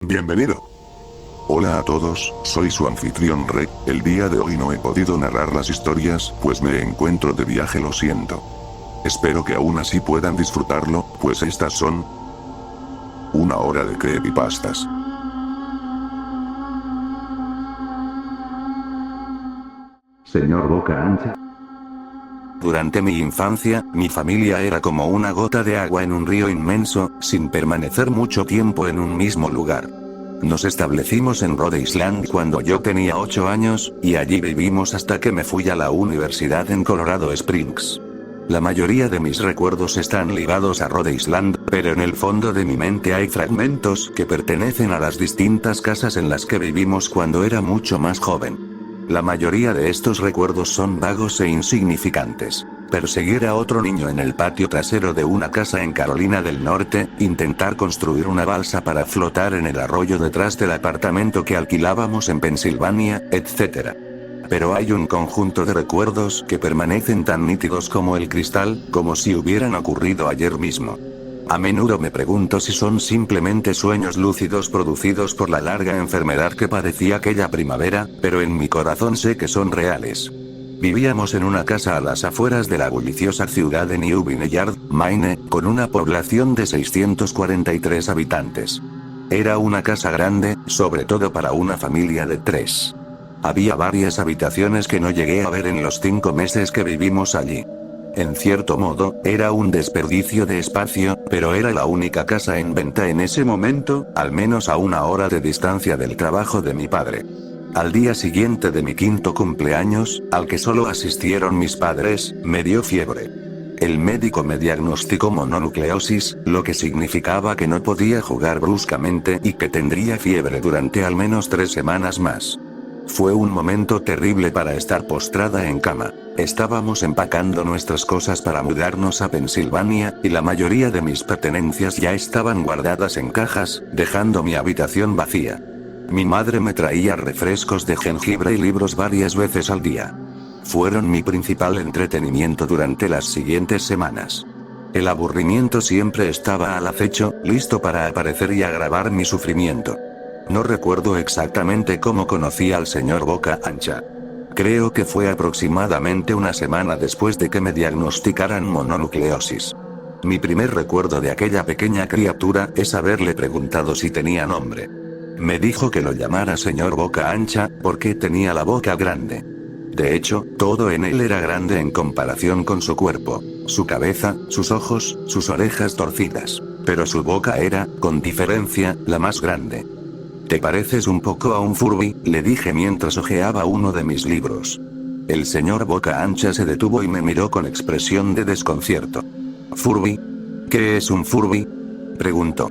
Bienvenido. Hola a todos, soy su anfitrión Rey. El día de hoy no he podido narrar las historias, pues me encuentro de viaje, lo siento. Espero que aún así puedan disfrutarlo, pues estas son una hora de creepypastas. Señor Boca Ancha. Durante mi infancia, mi familia era como una gota de agua en un río inmenso, sin permanecer mucho tiempo en un mismo lugar. Nos establecimos en Rhode Island cuando yo tenía 8 años, y allí vivimos hasta que me fui a la universidad en Colorado Springs. La mayoría de mis recuerdos están ligados a Rhode Island, pero en el fondo de mi mente hay fragmentos que pertenecen a las distintas casas en las que vivimos cuando era mucho más joven. La mayoría de estos recuerdos son vagos e insignificantes. Perseguir a otro niño en el patio trasero de una casa en Carolina del Norte, intentar construir una balsa para flotar en el arroyo detrás del apartamento que alquilábamos en Pensilvania, etc. Pero hay un conjunto de recuerdos que permanecen tan nítidos como el cristal, como si hubieran ocurrido ayer mismo. A menudo me pregunto si son simplemente sueños lúcidos producidos por la larga enfermedad que padecí aquella primavera, pero en mi corazón sé que son reales. Vivíamos en una casa a las afueras de la bulliciosa ciudad de New Vineyard, Maine, con una población de 643 habitantes. Era una casa grande, sobre todo para una familia de 3. Había varias habitaciones que no llegué a ver en los 5 meses que vivimos allí. En cierto modo, era un desperdicio de espacio, pero era la única casa en venta en ese momento, al menos a 1 hora de distancia del trabajo de mi padre. Al día siguiente de mi 5º cumpleaños, al que solo asistieron mis padres, me dio fiebre. El médico me diagnosticó mononucleosis, lo que significaba que no podía jugar bruscamente y que tendría fiebre durante al menos 3 semanas más. Fue un momento terrible para estar postrada en cama. Estábamos empacando nuestras cosas para mudarnos a Pensilvania, y la mayoría de mis pertenencias ya estaban guardadas en cajas, dejando mi habitación vacía. Mi madre me traía refrescos de jengibre y libros varias veces al día. Fueron mi principal entretenimiento durante las siguientes semanas. El aburrimiento siempre estaba al acecho, listo para aparecer y agravar mi sufrimiento. No recuerdo exactamente cómo conocí al señor Boca Ancha. Creo que fue aproximadamente una semana después de que me diagnosticaran mononucleosis. Mi primer recuerdo de aquella pequeña criatura es haberle preguntado si tenía nombre. Me dijo que lo llamara señor Boca Ancha, porque tenía la boca grande. De hecho, todo en él era grande en comparación con su cuerpo, su cabeza, sus ojos, sus orejas torcidas. Pero su boca era, con diferencia, la más grande. «Te pareces un poco a un Furby», le dije mientras hojeaba uno de mis libros. El señor Boca Ancha se detuvo y me miró con expresión de desconcierto. «¿Furby? ¿Qué es un Furby?», preguntó.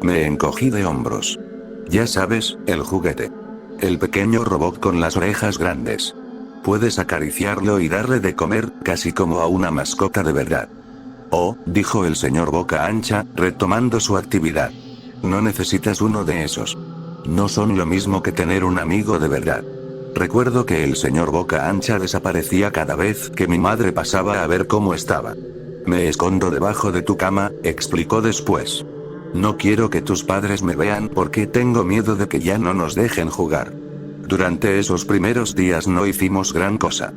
Me encogí de hombros. «Ya sabes, el juguete. El pequeño robot con las orejas grandes. Puedes acariciarlo y darle de comer, casi como a una mascota de verdad». «Oh», dijo el señor Boca Ancha, retomando su actividad. «No necesitas uno de esos. No son lo mismo que tener un amigo de verdad». Recuerdo que el señor Boca Ancha desaparecía cada vez que mi madre pasaba a ver cómo estaba. «Me escondo debajo de tu cama», explicó después. «No quiero que tus padres me vean porque tengo miedo de que ya no nos dejen jugar». Durante esos primeros días no hicimos gran cosa.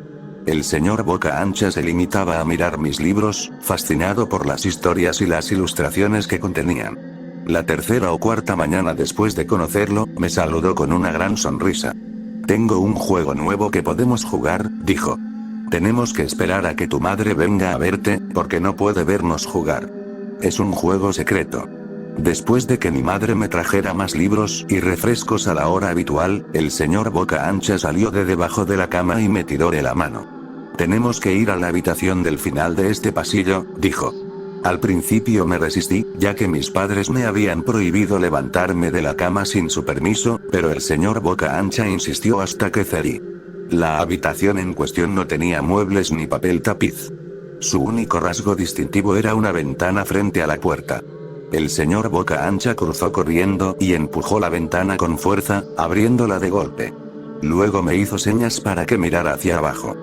El señor Boca Ancha se limitaba a mirar mis libros, fascinado por las historias y las ilustraciones que contenían. La tercera o cuarta mañana después de conocerlo, me saludó con una gran sonrisa. «Tengo un juego nuevo que podemos jugar», dijo. «Tenemos que esperar a que tu madre venga a verte, porque no puede vernos jugar. Es un juego secreto». Después de que mi madre me trajera más libros y refrescos a la hora habitual, el señor Boca Ancha salió de debajo de la cama y me tiró de la mano. «Tenemos que ir a la habitación del final de este pasillo», dijo. Al principio me resistí, ya que mis padres me habían prohibido levantarme de la cama sin su permiso, pero el señor Boca Ancha insistió hasta que cedí. La habitación en cuestión no tenía muebles ni papel tapiz. Su único rasgo distintivo era una ventana frente a la puerta. El señor Boca Ancha cruzó corriendo y empujó la ventana con fuerza, abriéndola de golpe. Luego me hizo señas para que mirara hacia abajo.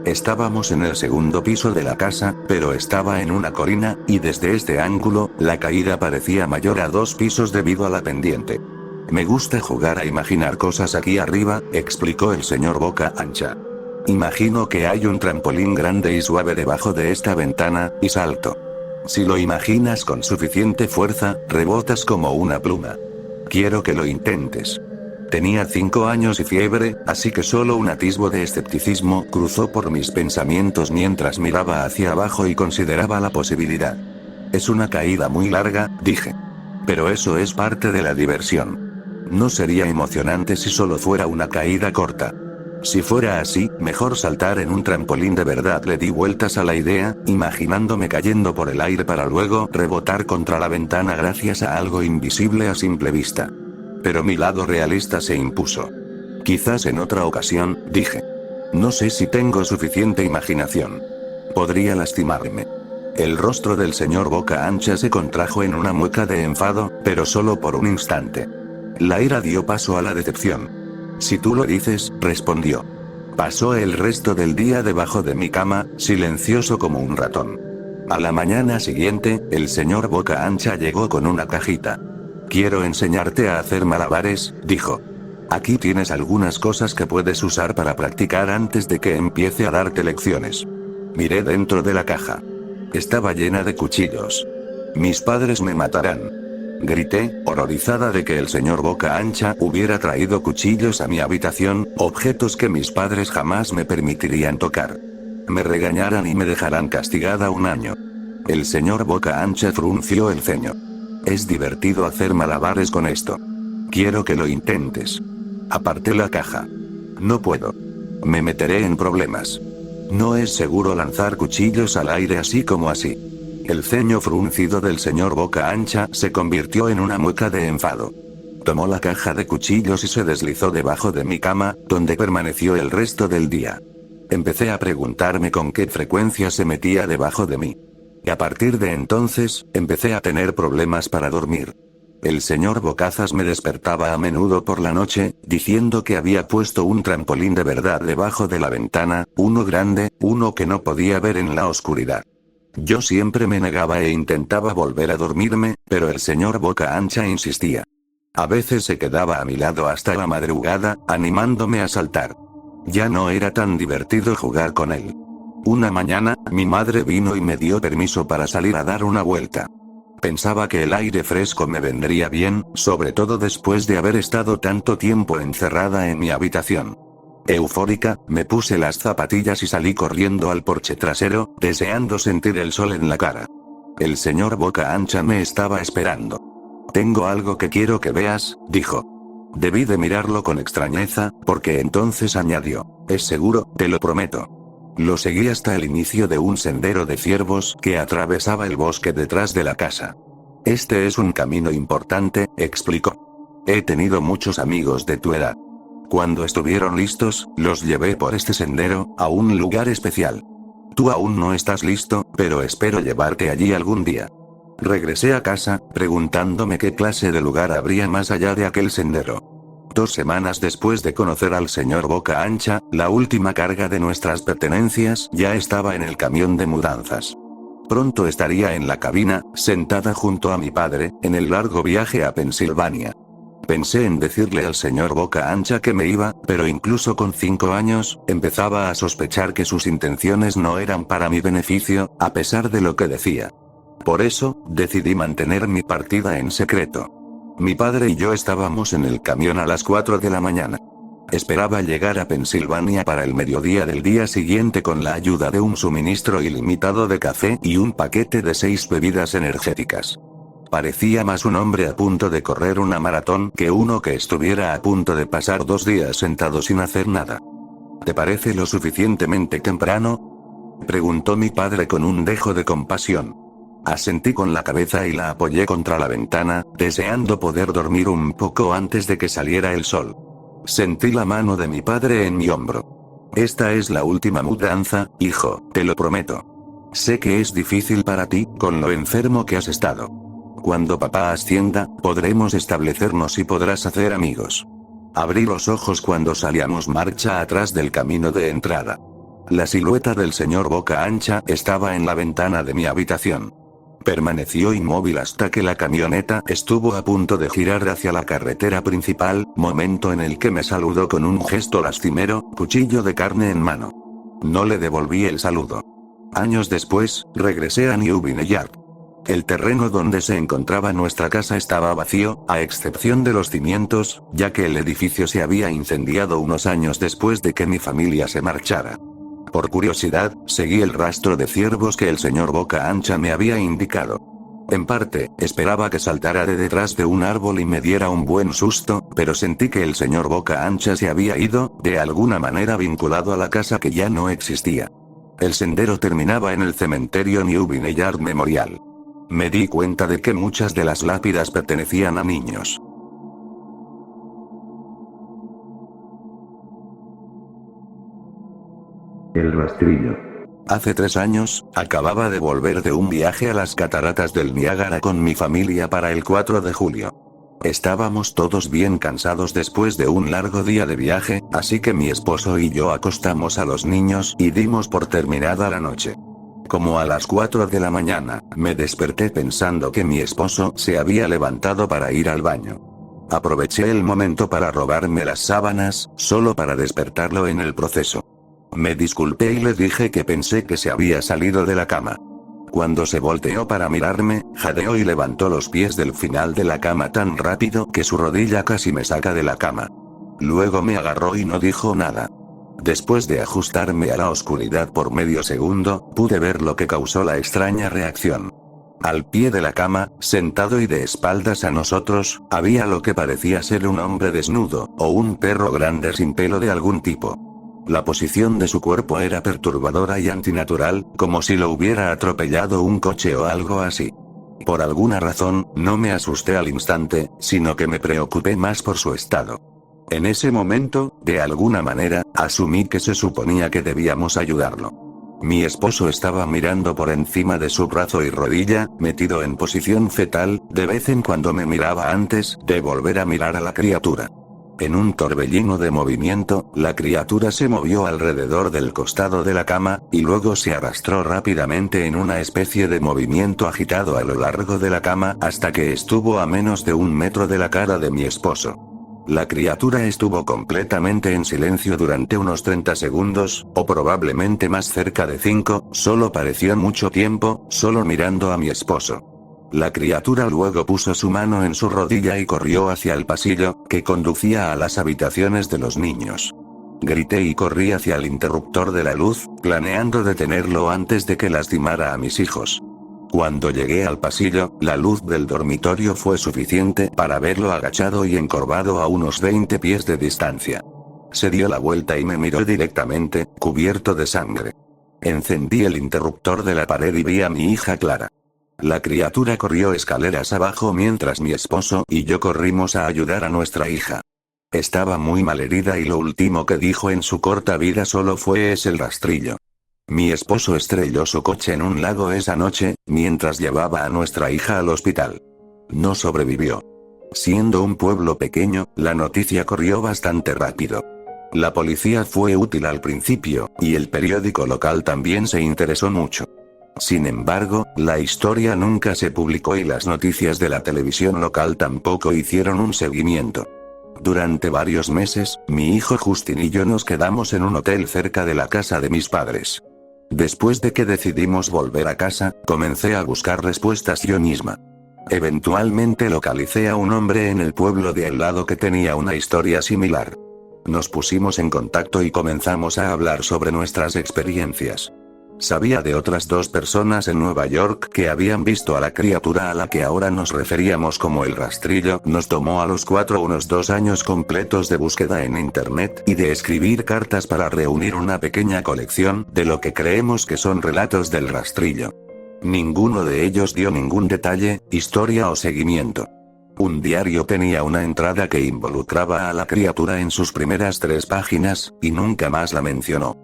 Estábamos en el 2º piso de la casa, pero estaba en una colina, y desde este ángulo, la caída parecía mayor a 2 pisos debido a la pendiente. Me gusta jugar a imaginar cosas aquí arriba, explicó el señor Boca Ancha. Imagino que hay un trampolín grande y suave debajo de esta ventana, y salto. Si lo imaginas con suficiente fuerza, rebotas como una pluma. Quiero que lo intentes. Tenía 5 años y fiebre, así que solo un atisbo de escepticismo cruzó por mis pensamientos mientras miraba hacia abajo y consideraba la posibilidad. Es una caída muy larga, dije. Pero eso es parte de la diversión. No sería emocionante si solo fuera una caída corta. Si fuera así, mejor saltar en un trampolín de verdad. Le di vueltas a la idea, imaginándome cayendo por el aire para luego rebotar contra la ventana gracias a algo invisible a simple vista. Pero mi lado realista se impuso. Quizás en otra ocasión, dije. No sé si tengo suficiente imaginación. Podría lastimarme. El rostro del señor Boca Ancha se contrajo en una mueca de enfado, pero solo por un instante. La ira dio paso a la decepción. Si tú lo dices, respondió. Pasó el resto del día debajo de mi cama, silencioso como un ratón. A la mañana siguiente, el señor Boca Ancha llegó con una cajita. Quiero enseñarte a hacer malabares, dijo. Aquí tienes algunas cosas que puedes usar para practicar antes de que empiece a darte lecciones. Miré dentro de la caja. Estaba llena de cuchillos. Mis padres me matarán. Grité, horrorizada de que el señor Boca Ancha hubiera traído cuchillos a mi habitación, objetos que mis padres jamás me permitirían tocar. Me regañarán y me dejarán castigada 1 año. El señor Boca Ancha frunció el ceño. Es divertido hacer malabares con esto. Quiero que lo intentes. Aparté la caja. No puedo. Me meteré en problemas. No es seguro lanzar cuchillos al aire así como así. El ceño fruncido del señor Boca Ancha se convirtió en una mueca de enfado. Tomó la caja de cuchillos y se deslizó debajo de mi cama, donde permaneció el resto del día. Empecé a preguntarme con qué frecuencia se metía debajo de mí. Y a partir de entonces, empecé a tener problemas para dormir. El señor Bocazas me despertaba a menudo por la noche, diciendo que había puesto un trampolín de verdad debajo de la ventana, uno grande, uno que no podía ver en la oscuridad. Yo siempre me negaba e intentaba volver a dormirme, pero el señor Boca Ancha insistía. A veces se quedaba a mi lado hasta la madrugada, animándome a saltar. Ya no era tan divertido jugar con él. Una mañana, mi madre vino y me dio permiso para salir a dar una vuelta. Pensaba que el aire fresco me vendría bien, sobre todo después de haber estado tanto tiempo encerrada en mi habitación. Eufórica, me puse las zapatillas y salí corriendo al porche trasero, deseando sentir el sol en la cara. El señor Boca Ancha me estaba esperando. Tengo algo que quiero que veas, dijo. Debí de mirarlo con extrañeza, porque entonces añadió, es seguro, te lo prometo. Lo seguí hasta el inicio de un sendero de ciervos que atravesaba el bosque detrás de la casa. Este es un camino importante, explicó. He tenido muchos amigos de tu edad. Cuando estuvieron listos, los llevé por este sendero, a un lugar especial. Tú aún no estás listo, pero espero llevarte allí algún día. Regresé a casa, preguntándome qué clase de lugar habría más allá de aquel sendero. 2 semanas después de conocer al señor Boca Ancha, la última carga de nuestras pertenencias ya estaba en el camión de mudanzas. Pronto estaría en la cabina, sentada junto a mi padre, en el largo viaje a Pensilvania. Pensé en decirle al señor Boca Ancha que me iba, pero incluso con 5 años, empezaba a sospechar que sus intenciones no eran para mi beneficio, a pesar de lo que decía. Por eso, decidí mantener mi partida en secreto. Mi padre y yo estábamos en el camión a las 4 de la mañana. Esperaba llegar a Pensilvania para el mediodía del día siguiente con la ayuda de un suministro ilimitado de café y un paquete de 6 bebidas energéticas. Parecía más un hombre a punto de correr una maratón que uno que estuviera a punto de pasar 2 días sentado sin hacer nada. ¿Te parece lo suficientemente temprano?, preguntó mi padre con un dejo de compasión. Asentí con la cabeza y la apoyé contra la ventana, deseando poder dormir un poco antes de que saliera el sol. Sentí la mano de mi padre en mi hombro. Esta es la última mudanza, hijo, te lo prometo. Sé que es difícil para ti, con lo enfermo que has estado. Cuando papá ascienda, podremos establecernos y podrás hacer amigos. Abrí los ojos cuando salíamos marcha atrás del camino de entrada. La silueta del señor Boca Ancha estaba en la ventana de mi habitación. Permaneció inmóvil hasta que la camioneta estuvo a punto de girar hacia la carretera principal, momento en el que me saludó con un gesto lastimero, cuchillo de carne en mano. No le devolví el saludo. Años después, regresé a New Vineyard. El terreno donde se encontraba nuestra casa estaba vacío, a excepción de los cimientos, ya que el edificio se había incendiado unos años después de que mi familia se marchara. Por curiosidad, seguí el rastro de ciervos que el señor Boca Ancha me había indicado. En parte, esperaba que saltara de detrás de un árbol y me diera un buen susto, pero sentí que el señor Boca Ancha se había ido, de alguna manera vinculado a la casa que ya no existía. El sendero terminaba en el cementerio New Vineyard Memorial. Me di cuenta de que muchas de las lápidas pertenecían a niños. El rastrillo. Hace 3 años, acababa de volver de un viaje a las cataratas del Niágara con mi familia para el 4 de julio. Estábamos todos bien cansados después de un largo día de viaje, así que mi esposo y yo acostamos a los niños y dimos por terminada la noche. Como a las 4 de la mañana, me desperté pensando que mi esposo se había levantado para ir al baño. Aproveché el momento para robarme las sábanas, solo para despertarlo en el proceso. Me disculpé y le dije que pensé que se había salido de la cama. Cuando se volteó para mirarme, jadeó y levantó los pies del final de la cama tan rápido que su rodilla casi me saca de la cama. Luego me agarró y no dijo nada. Después de ajustarme a la oscuridad por medio segundo, pude ver lo que causó la extraña reacción. Al pie de la cama, sentado y de espaldas a nosotros, había lo que parecía ser un hombre desnudo, o un perro grande sin pelo de algún tipo. La posición de su cuerpo era perturbadora y antinatural, como si lo hubiera atropellado un coche o algo así. Por alguna razón, no me asusté al instante, sino que me preocupé más por su estado. En ese momento, de alguna manera, asumí que se suponía que debíamos ayudarlo. Mi esposo estaba mirando por encima de su brazo y rodilla, metido en posición fetal, de vez en cuando me miraba antes de volver a mirar a la criatura. En un torbellino de movimiento, la criatura se movió alrededor del costado de la cama, y luego se arrastró rápidamente en una especie de movimiento agitado a lo largo de la cama hasta que estuvo a menos de 1 metro de la cara de mi esposo. La criatura estuvo completamente en silencio durante unos 30 segundos, o probablemente más cerca de 5, solo pareció mucho tiempo, solo mirando a mi esposo. La criatura luego puso su mano en su rodilla y corrió hacia el pasillo, que conducía a las habitaciones de los niños. Grité y corrí hacia el interruptor de la luz, planeando detenerlo antes de que lastimara a mis hijos. Cuando llegué al pasillo, la luz del dormitorio fue suficiente para verlo agachado y encorvado a unos 20 pies de distancia. Se dio la vuelta y me miró directamente, cubierto de sangre. Encendí el interruptor de la pared y vi a mi hija Clara. La criatura corrió escaleras abajo mientras mi esposo y yo corrimos a ayudar a nuestra hija. Estaba muy malherida y lo último que dijo en su corta vida solo fue "es el rastrillo". Mi esposo estrelló su coche en un lago esa noche, mientras llevaba a nuestra hija al hospital. No sobrevivió. Siendo un pueblo pequeño, la noticia corrió bastante rápido. La policía fue útil al principio, y el periódico local también se interesó mucho. Sin embargo, la historia nunca se publicó y las noticias de la televisión local tampoco hicieron un seguimiento. Durante varios meses, mi hijo Justin y yo nos quedamos en un hotel cerca de la casa de mis padres. Después de que decidimos volver a casa, comencé a buscar respuestas yo misma. Eventualmente localicé a un hombre en el pueblo de al lado que tenía una historia similar. Nos pusimos en contacto y comenzamos a hablar sobre nuestras experiencias. Sabía de otras 2 personas en Nueva York que habían visto a la criatura a la que ahora nos referíamos como el rastrillo. Nos tomó a los 4 unos 2 años completos de búsqueda en internet y de escribir cartas para reunir una pequeña colección de lo que creemos que son relatos del rastrillo. Ninguno de ellos dio ningún detalle, historia o seguimiento. Un diario tenía una entrada que involucraba a la criatura en sus primeras 3 páginas, y nunca más la mencionó.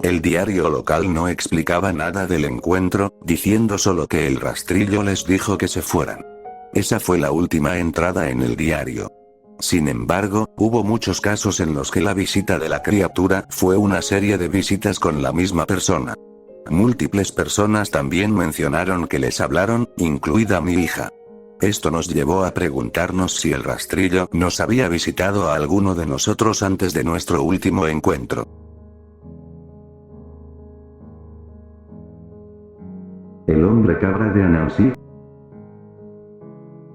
El diario local no explicaba nada del encuentro, diciendo solo que el rastrillo les dijo que se fueran. Esa fue la última entrada en el diario. Sin embargo, hubo muchos casos en los que la visita de la criatura fue una serie de visitas con la misma persona. Múltiples personas también mencionaron que les hablaron, incluida mi hija. Esto nos llevó a preguntarnos si el rastrillo nos había visitado a alguno de nosotros antes de nuestro último encuentro. El hombre cabra de Annecy.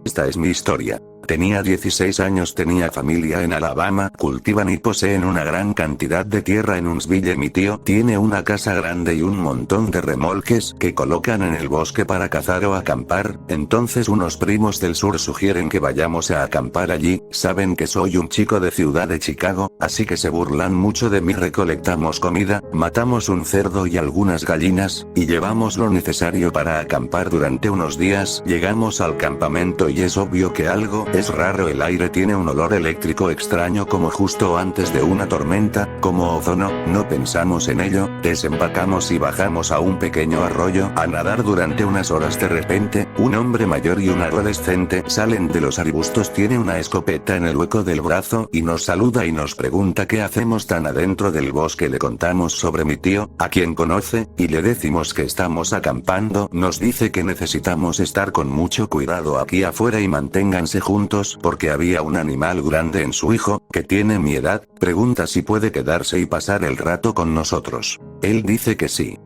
Esta es mi historia. Tenía 16 años, tenía familia en Alabama, cultivan y poseen una gran cantidad de tierra en Huntsville. Mi tío tiene una casa grande y un montón de remolques que colocan en el bosque para cazar o acampar. Entonces unos primos del sur sugieren que vayamos a acampar allí. Saben que soy un chico de ciudad de Chicago, así que se burlan mucho de mí. Recolectamos comida, matamos un cerdo y algunas gallinas, y llevamos lo necesario para acampar durante unos días. Llegamos al campamento y es obvio que algo es raro. El aire tiene un olor eléctrico extraño, como justo antes de una tormenta, como ozono. No pensamos en ello, desempacamos y bajamos a un pequeño arroyo a nadar durante unas horas. De repente, un hombre mayor y un adolescente salen de los arbustos. Tiene una escopeta en el hueco del brazo y nos saluda y nos pregunta qué hacemos tan adentro del bosque. Le contamos sobre mi tío, a quien conoce, y le decimos que estamos acampando. Nos dice que necesitamos estar con mucho cuidado aquí afuera y manténganse juntos porque había un animal grande en su hijo, que tiene mi edad. Pregunta si puede quedarse y pasar el rato con nosotros. Él dice que sí.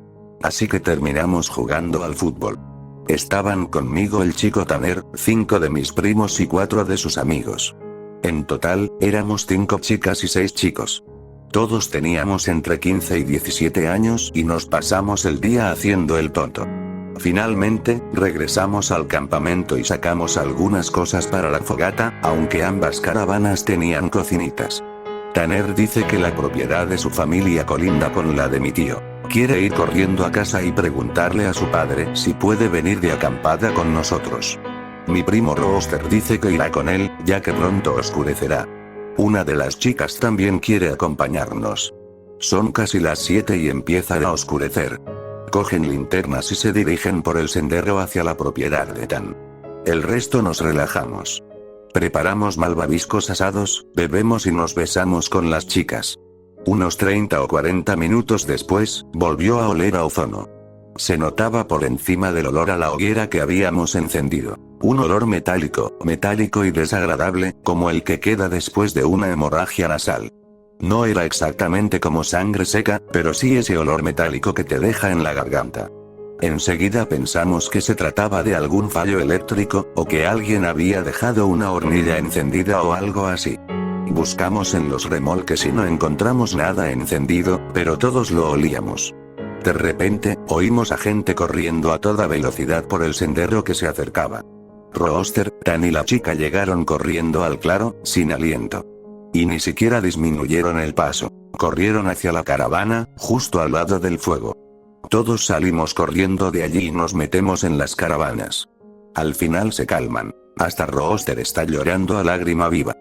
Así que terminamos jugando al fútbol. Estaban conmigo el chico Tanner, 5 de mis primos y 4 de sus amigos. En total, éramos 5 chicas y 6 chicos. Todos teníamos entre 15 y 17 años y nos pasamos el día haciendo el tonto. Finalmente, regresamos al campamento y sacamos algunas cosas para la fogata, aunque ambas caravanas tenían cocinitas. Tanner dice que la propiedad de su familia colinda con la de mi tío. Quiere ir corriendo a casa y preguntarle a su padre si puede venir de acampada con nosotros. Mi primo Rooster dice que irá con él, ya que pronto oscurecerá. Una de las chicas también quiere acompañarnos. Son casi las 7 y empieza a oscurecer. Cogen linternas y se dirigen por el sendero hacia la propiedad de Tan. El resto nos relajamos. Preparamos malvaviscos asados, bebemos y nos besamos con las chicas. Unos 30 o 40 minutos después, volvió a oler a ozono. Se notaba por encima del olor a la hoguera que habíamos encendido. Un olor metálico y desagradable, como el que queda después de una hemorragia nasal. No era exactamente como sangre seca, pero sí ese olor metálico que te deja en la garganta. Enseguida pensamos que se trataba de algún fallo eléctrico, o que alguien había dejado una hornilla encendida o algo así. Buscamos en los remolques y no encontramos nada encendido, pero todos lo olíamos. De repente, oímos a gente corriendo a toda velocidad por el sendero que se acercaba. Rooster, Tan y la chica llegaron corriendo al claro, sin aliento. Y ni siquiera disminuyeron el paso. Corrieron hacia la caravana, justo al lado del fuego. Todos salimos corriendo de allí y nos metemos en las caravanas. Al final se calman. Hasta Rooster está llorando a lágrima viva.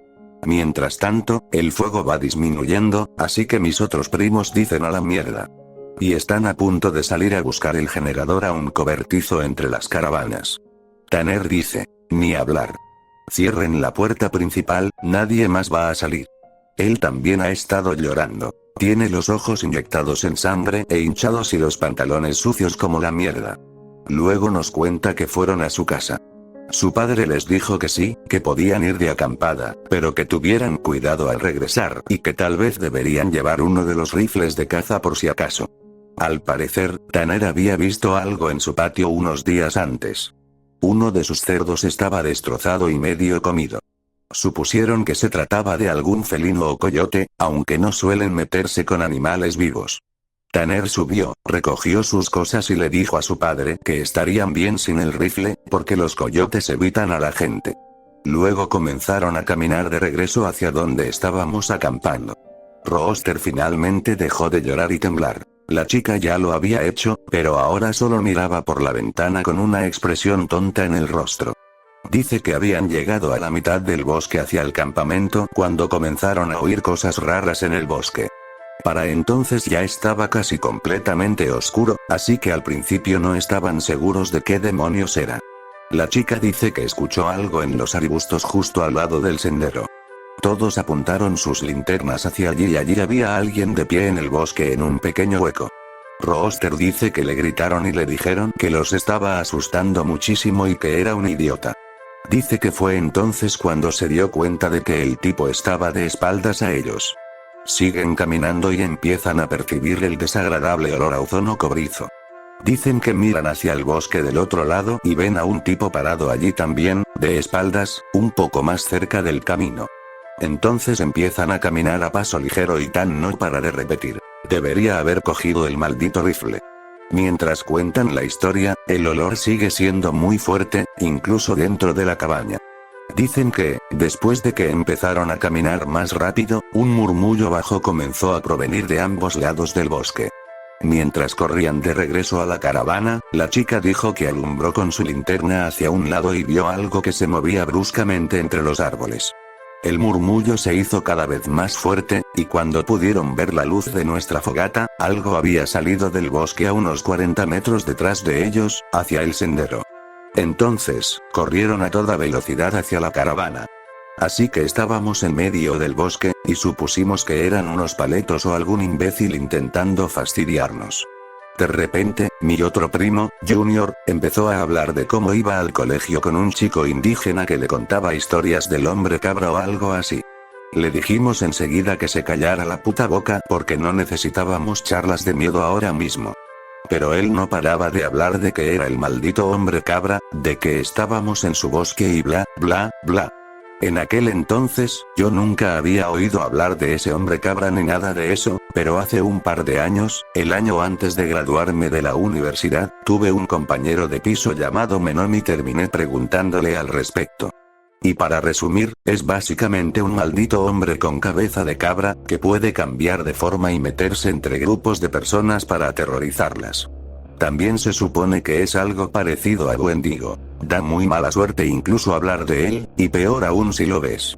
Mientras tanto, el fuego va disminuyendo, así que mis otros primos dicen a la mierda. Y están a punto de salir a buscar el generador a un cobertizo entre las caravanas. Tanner dice, ni hablar. Cierren la puerta principal, nadie más va a salir. Él también ha estado llorando. Tiene los ojos inyectados en sangre e hinchados y los pantalones sucios como la mierda. Luego nos cuenta que fueron a su casa. Su padre les dijo que sí, que podían ir de acampada, pero que tuvieran cuidado al regresar y que tal vez deberían llevar uno de los rifles de caza por si acaso. Al parecer, Tanner había visto algo en su patio unos días antes. Uno de sus cerdos estaba destrozado y medio comido. Supusieron que se trataba de algún felino o coyote, aunque no suelen meterse con animales vivos. Tanner subió, recogió sus cosas y le dijo a su padre que estarían bien sin el rifle, porque los coyotes evitan a la gente. Luego comenzaron a caminar de regreso hacia donde estábamos acampando. Rooster finalmente dejó de llorar y temblar. La chica ya lo había hecho, pero ahora solo miraba por la ventana con una expresión tonta en el rostro. Dice que habían llegado a la mitad del bosque hacia el campamento cuando comenzaron a oír cosas raras en el bosque. Para entonces ya estaba casi completamente oscuro, así que al principio no estaban seguros de qué demonios era. La chica dice que escuchó algo en los arbustos justo al lado del sendero. Todos apuntaron sus linternas hacia allí y allí había alguien de pie en el bosque en un pequeño hueco. Rooster dice que le gritaron y le dijeron que los estaba asustando muchísimo y que era un idiota. Dice que fue entonces cuando se dio cuenta de que el tipo estaba de espaldas a ellos. Siguen caminando y empiezan a percibir el desagradable olor a ozono cobrizo. Dicen que miran hacia el bosque del otro lado y ven a un tipo parado allí también, de espaldas, un poco más cerca del camino. Entonces empiezan a caminar a paso ligero y Tan no para de repetir: debería haber cogido el maldito rifle. Mientras cuentan la historia, el olor sigue siendo muy fuerte, incluso dentro de la cabaña. Dicen que, después de que empezaron a caminar más rápido, un murmullo bajo comenzó a provenir de ambos lados del bosque. Mientras corrían de regreso a la caravana, la chica dijo que alumbró con su linterna hacia un lado y vio algo que se movía bruscamente entre los árboles. El murmullo se hizo cada vez más fuerte, y cuando pudieron ver la luz de nuestra fogata, algo había salido del bosque a unos 40 metros detrás de ellos, hacia el sendero. Entonces, corrieron a toda velocidad hacia la caravana. Así que estábamos en medio del bosque, y supusimos que eran unos paletos o algún imbécil intentando fastidiarnos. De repente, mi otro primo, Junior, empezó a hablar de cómo iba al colegio con un chico indígena que le contaba historias del hombre cabra o algo así. Le dijimos enseguida que se callara la puta boca porque no necesitábamos charlas de miedo ahora mismo. Pero él no paraba de hablar de que era el maldito hombre cabra, de que estábamos en su bosque y bla, bla, bla. En aquel entonces, yo nunca había oído hablar de ese hombre cabra ni nada de eso, pero hace un par de años, el año antes de graduarme de la universidad, tuve un compañero de piso llamado Menom y terminé preguntándole al respecto. Y para resumir, es básicamente un maldito hombre con cabeza de cabra, que puede cambiar de forma y meterse entre grupos de personas para aterrorizarlas. También se supone que es algo parecido a Wendigo. Da muy mala suerte incluso hablar de él, y peor aún si lo ves.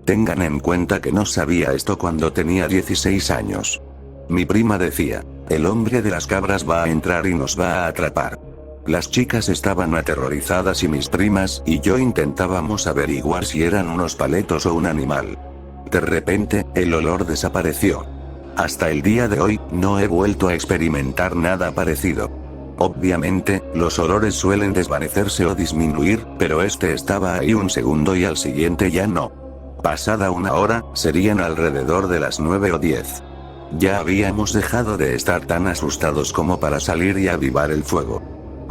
Tengan en cuenta que no sabía esto cuando tenía 16 años. Mi prima decía: el hombre de las cabras va a entrar y nos va a atrapar. Las chicas estaban aterrorizadas y mis primas y yo intentábamos averiguar si eran unos paletos o un animal. De repente, el olor desapareció. Hasta el día de hoy, no he vuelto a experimentar nada parecido. Obviamente, los olores suelen desvanecerse o disminuir, pero este estaba ahí un segundo y al siguiente ya no. Pasada una hora, serían alrededor de las 9 o 10. Ya habíamos dejado de estar tan asustados como para salir y avivar el fuego.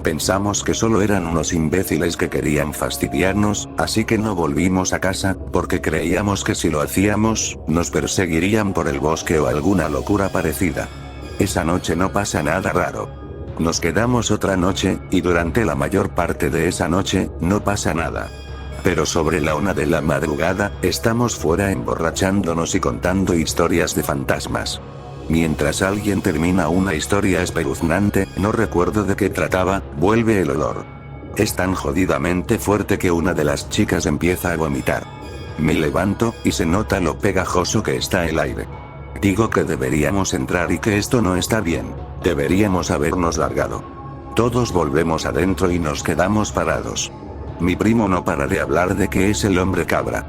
Pensamos que solo eran unos imbéciles que querían fastidiarnos, así que no volvimos a casa, porque creíamos que si lo hacíamos, nos perseguirían por el bosque o alguna locura parecida. Esa noche no pasa nada raro. Nos quedamos otra noche, y durante la mayor parte de esa noche, no pasa nada. Pero sobre la 1 de la madrugada, estamos fuera emborrachándonos y contando historias de fantasmas. Mientras alguien termina una historia espeluznante, no recuerdo de qué trataba, vuelve el olor. Es tan jodidamente fuerte que una de las chicas empieza a vomitar. Me levanto, y se nota lo pegajoso que está el aire. Digo que deberíamos entrar y que esto no está bien. Deberíamos habernos largado. Todos volvemos adentro y nos quedamos parados. Mi primo no para de hablar de que es el hombre cabra.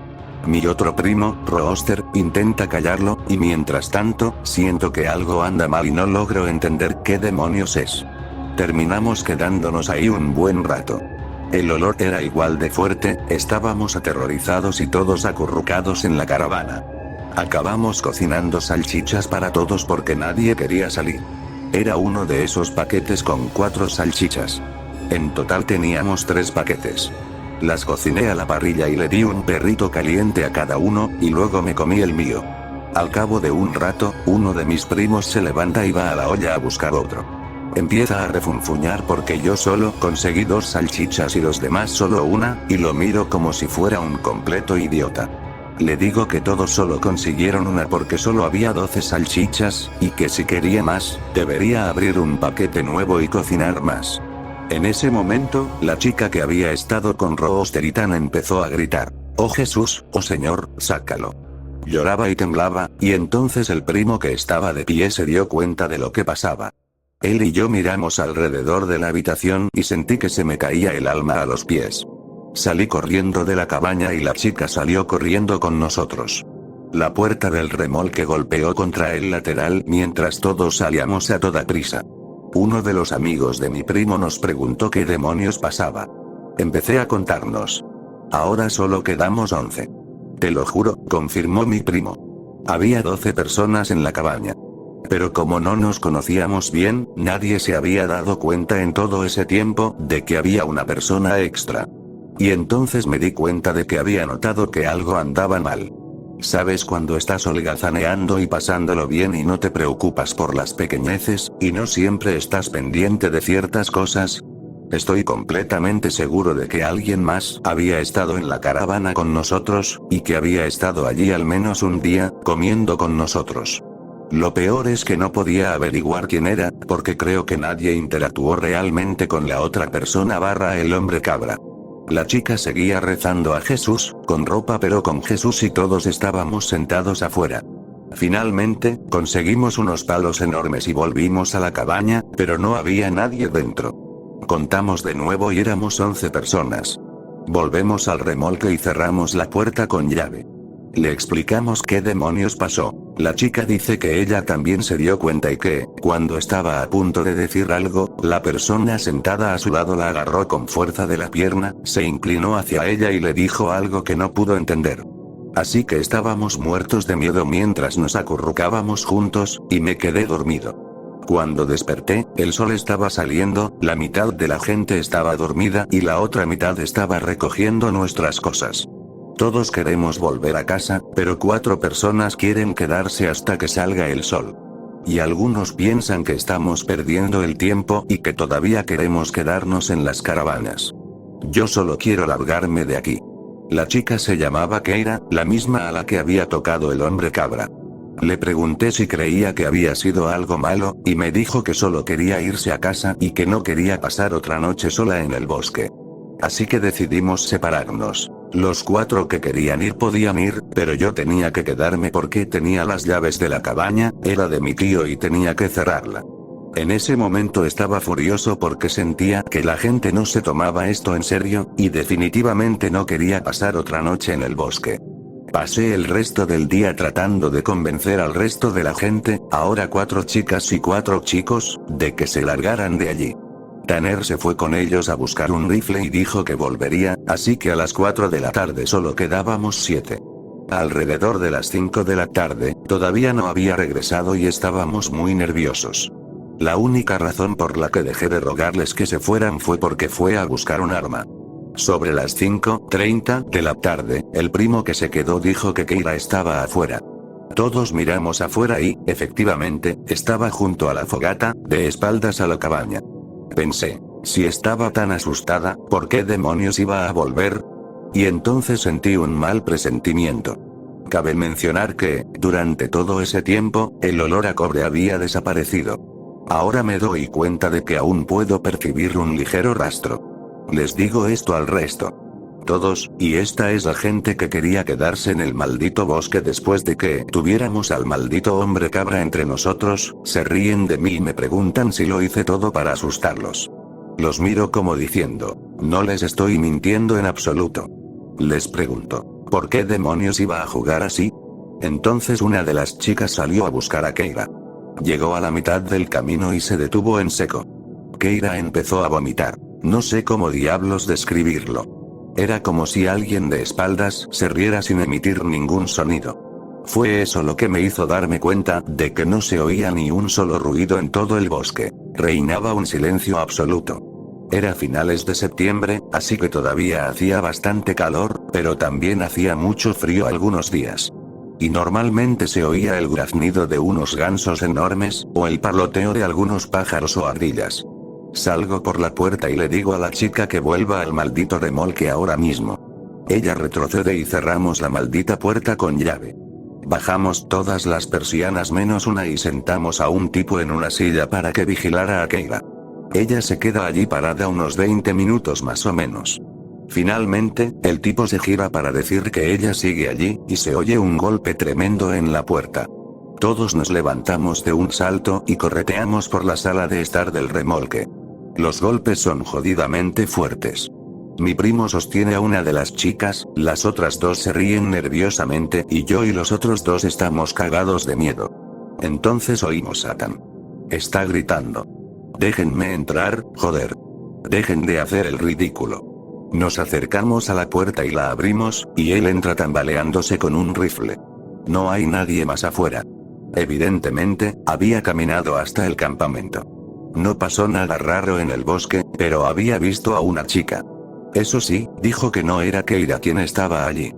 Mi otro primo, Rooster, intenta callarlo, y mientras tanto, siento que algo anda mal y no logro entender qué demonios es. Terminamos quedándonos ahí un buen rato. El olor era igual de fuerte, estábamos aterrorizados y todos acurrucados en la caravana. Acabamos cocinando salchichas para todos porque nadie quería salir. Era uno de esos paquetes con 4 salchichas. En total teníamos 3 paquetes. Las cociné a la parrilla y le di un perrito caliente a cada uno, y luego me comí el mío. Al cabo de un rato, uno de mis primos se levanta y va a la olla a buscar otro. Empieza a refunfuñar porque yo solo conseguí 2 salchichas y los demás solo una, y lo miro como si fuera un completo idiota. Le digo que todos solo consiguieron una porque solo había 12 salchichas, y que si quería más, debería abrir un paquete nuevo y cocinar más. En ese momento, la chica que había estado con Rooster y Tan empezó a gritar: «¡Oh Jesús, oh Señor, sácalo!». Lloraba y temblaba, y entonces el primo que estaba de pie se dio cuenta de lo que pasaba. Él y yo miramos alrededor de la habitación y sentí que se me caía el alma a los pies. Salí corriendo de la cabaña y la chica salió corriendo con nosotros. La puerta del remolque golpeó contra el lateral mientras todos salíamos a toda prisa. Uno de los amigos de mi primo nos preguntó qué demonios pasaba. Empecé a contarnos. Ahora solo quedamos 11. Te lo juro, confirmó mi primo. Había 12 personas en la cabaña. Pero como no nos conocíamos bien, nadie se había dado cuenta en todo ese tiempo de que había una persona extra. Y entonces me di cuenta de que había notado que algo andaba mal. ¿Sabes cuando estás holgazaneando y pasándolo bien y no te preocupas por las pequeñeces, y no siempre estás pendiente de ciertas cosas? Estoy completamente seguro de que alguien más había estado en la caravana con nosotros, y que había estado allí al menos un día, comiendo con nosotros. Lo peor es que no podía averiguar quién era, porque creo que nadie interactuó realmente con la otra persona / el hombre cabra. La chica seguía rezando a Jesús, con ropa pero con Jesús y todos estábamos sentados afuera. Finalmente, conseguimos unos palos enormes y volvimos a la cabaña, pero no había nadie dentro. Contamos de nuevo y éramos 11 personas. Volvemos al remolque y cerramos la puerta con llave. Le explicamos qué demonios pasó. La chica dice que ella también se dio cuenta y que, cuando estaba a punto de decir algo, la persona sentada a su lado la agarró con fuerza de la pierna, se inclinó hacia ella y le dijo algo que no pudo entender. Así que estábamos muertos de miedo mientras nos acurrucábamos juntos, y me quedé dormido. Cuando desperté, el sol estaba saliendo, la mitad de la gente estaba dormida y la otra mitad estaba recogiendo nuestras cosas. Todos queremos volver a casa, pero 4 personas quieren quedarse hasta que salga el sol. Y algunos piensan que estamos perdiendo el tiempo y que todavía queremos quedarnos en las caravanas. Yo solo quiero largarme de aquí. La chica se llamaba Keira, la misma a la que había tocado el hombre cabra. Le pregunté si creía que había sido algo malo, y me dijo que solo quería irse a casa y que no quería pasar otra noche sola en el bosque. Así que decidimos separarnos. Los 4 que querían ir podían ir, pero yo tenía que quedarme porque tenía las llaves de la cabaña, era de mi tío y tenía que cerrarla. En ese momento estaba furioso porque sentía que la gente no se tomaba esto en serio, y definitivamente no quería pasar otra noche en el bosque. Pasé el resto del día tratando de convencer al resto de la gente, ahora 4 chicas y 4 chicos, de que se largaran de allí. Tanner se fue con ellos a buscar un rifle y dijo que volvería, así que a las 4 de la tarde solo quedábamos 7. Alrededor de las 5 de la tarde, todavía no había regresado y estábamos muy nerviosos. La única razón por la que dejé de rogarles que se fueran fue porque fue a buscar un arma. Sobre las 5:30 de la tarde, el primo que se quedó dijo que Keira estaba afuera. Todos miramos afuera y, efectivamente, estaba junto a la fogata, de espaldas a la cabaña. Pensé, si estaba tan asustada, ¿por qué demonios iba a volver? Y entonces sentí un mal presentimiento. Cabe mencionar que, durante todo ese tiempo, el olor a cobre había desaparecido. Ahora me doy cuenta de que aún puedo percibir un ligero rastro. Les digo esto al resto. Todos, y esta es la gente que quería quedarse en el maldito bosque después de que tuviéramos al maldito hombre cabra entre nosotros, se ríen de mí y me preguntan si lo hice todo para asustarlos. Los miro como diciendo, no les estoy mintiendo en absoluto. Les pregunto, ¿por qué demonios iba a jugar así? Entonces una de las chicas salió a buscar a Keira. Llegó a la mitad del camino y se detuvo en seco. Keira empezó a vomitar. No sé cómo diablos describirlo. Era como si alguien de espaldas se riera sin emitir ningún sonido. Fue eso lo que me hizo darme cuenta de que no se oía ni un solo ruido en todo el bosque. Reinaba un silencio absoluto. Era finales de septiembre, así que todavía hacía bastante calor, pero también hacía mucho frío algunos días. Y normalmente se oía el graznido de unos gansos enormes, o el parloteo de algunos pájaros o ardillas. Salgo por la puerta y le digo a la chica que vuelva al maldito remolque ahora mismo. Ella retrocede y cerramos la maldita puerta con llave. Bajamos todas las persianas menos una y sentamos a un tipo en una silla para que vigilara a Keira. Ella se queda allí parada unos 20 minutos más o menos. Finalmente, el tipo se gira para decir que ella sigue allí, y se oye un golpe tremendo en la puerta. Todos nos levantamos de un salto y correteamos por la sala de estar del remolque. Los golpes son jodidamente fuertes. Mi primo sostiene a una de las chicas, las otras 2 se ríen nerviosamente y yo y los otros 2 estamos cagados de miedo. Entonces oímos a Tam. Está gritando. Déjenme entrar, joder. Dejen de hacer el ridículo. Nos acercamos a la puerta y la abrimos, y él entra tambaleándose con un rifle. No hay nadie más afuera. Evidentemente, había caminado hasta el campamento. No pasó nada raro en el bosque, pero había visto a una chica. Eso sí, dijo que no era Keira quien estaba allí.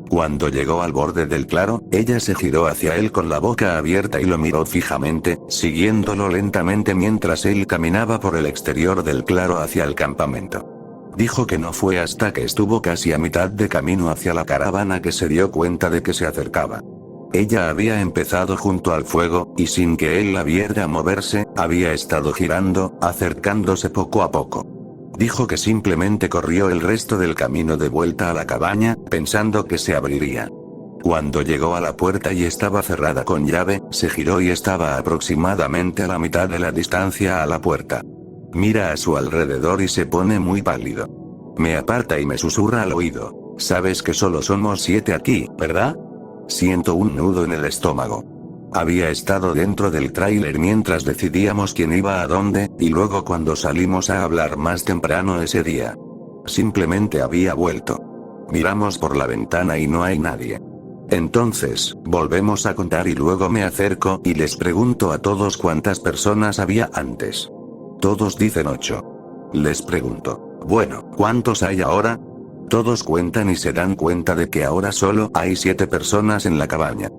Cuando llegó al borde del claro, ella se giró hacia él con la boca abierta y lo miró fijamente, siguiéndolo lentamente mientras él caminaba por el exterior del claro hacia el campamento. Dijo que no fue hasta que estuvo casi a mitad de camino hacia la caravana que se dio cuenta de que se acercaba. Ella había empezado junto al fuego, y sin que él la viera moverse, había estado girando, acercándose poco a poco. Dijo que simplemente corrió el resto del camino de vuelta a la cabaña, pensando que se abriría. Cuando llegó a la puerta y estaba cerrada con llave, se giró y estaba aproximadamente a la mitad de la distancia a la puerta. Mira a su alrededor y se pone muy pálido. Me aparta y me susurra al oído: «Sabes que solo somos 7 aquí, ¿verdad?» Siento un nudo en el estómago. Había estado dentro del tráiler mientras decidíamos quién iba a dónde, y luego cuando salimos a hablar más temprano ese día. Simplemente había vuelto. Miramos por la ventana y no hay nadie. Entonces, volvemos a contar y luego me acerco y les pregunto a todos cuántas personas había antes. Todos dicen 8. Les pregunto: «Bueno, ¿cuántos hay ahora?» Todos cuentan y se dan cuenta de que ahora solo hay 7 personas en la cabaña.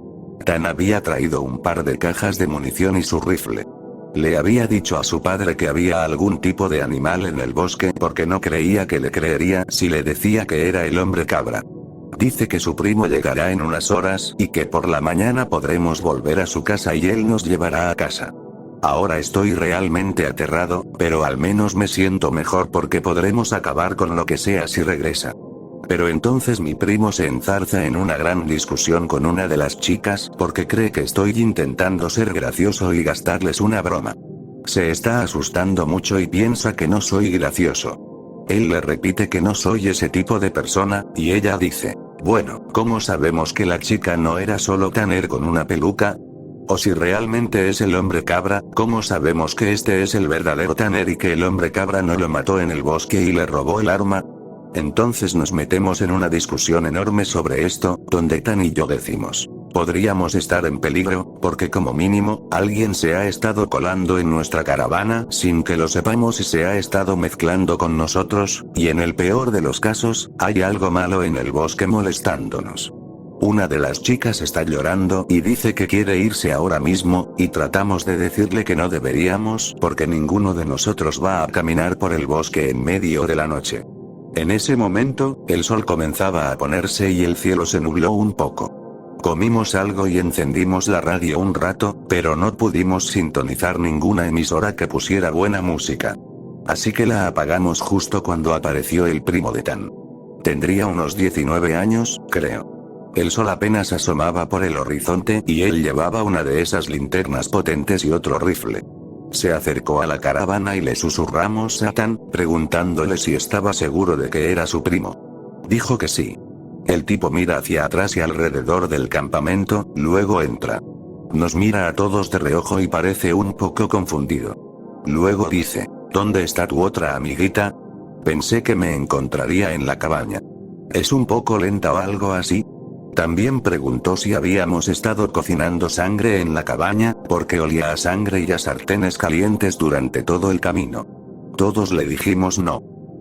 Tan había traído un par de cajas de munición y su rifle. Le había dicho a su padre que había algún tipo de animal en el bosque porque no creía que le creería si le decía que era el hombre cabra. Dice que su primo llegará en unas horas y que por la mañana podremos volver a su casa y él nos llevará a casa. Ahora estoy realmente aterrado, pero al menos me siento mejor porque podremos acabar con lo que sea si regresa. Pero entonces mi primo se enzarza en una gran discusión con una de las chicas porque cree que estoy intentando ser gracioso y gastarles una broma. Se está asustando mucho y piensa que no soy gracioso. Él le repite que no soy ese tipo de persona, y ella dice: «Bueno, ¿cómo sabemos que la chica no era solo Tanner con una peluca? O si realmente es el hombre cabra, ¿cómo sabemos que este es el verdadero Tanner y que el hombre cabra no lo mató en el bosque y le robó el arma?» Entonces nos metemos en una discusión enorme sobre esto, donde Tan y yo decimos: podríamos estar en peligro, porque como mínimo, alguien se ha estado colando en nuestra caravana sin que lo sepamos y se ha estado mezclando con nosotros, y en el peor de los casos, hay algo malo en el bosque molestándonos. Una de las chicas está llorando y dice que quiere irse ahora mismo, y tratamos de decirle que no deberíamos porque ninguno de nosotros va a caminar por el bosque en medio de la noche. En ese momento, el sol comenzaba a ponerse y el cielo se nubló un poco. Comimos algo y encendimos la radio un rato, pero no pudimos sintonizar ninguna emisora que pusiera buena música. Así que la apagamos justo cuando apareció el primo de Tan. Tendría unos 19 años, creo. El sol apenas asomaba por el horizonte y él llevaba una de esas linternas potentes y otro rifle. Se acercó a la caravana y le susurramos a Tan, preguntándole si estaba seguro de que era su primo. Dijo que sí. El tipo mira hacia atrás y alrededor del campamento, luego entra. Nos mira a todos de reojo y parece un poco confundido. Luego dice: ¿dónde está tu otra amiguita? Pensé que me encontraría en la cabaña. ¿Es un poco lenta o algo así? También preguntó si habíamos estado cocinando sangre en la cabaña, porque olía a sangre y a sartenes calientes durante todo el camino. Todos le dijimos no.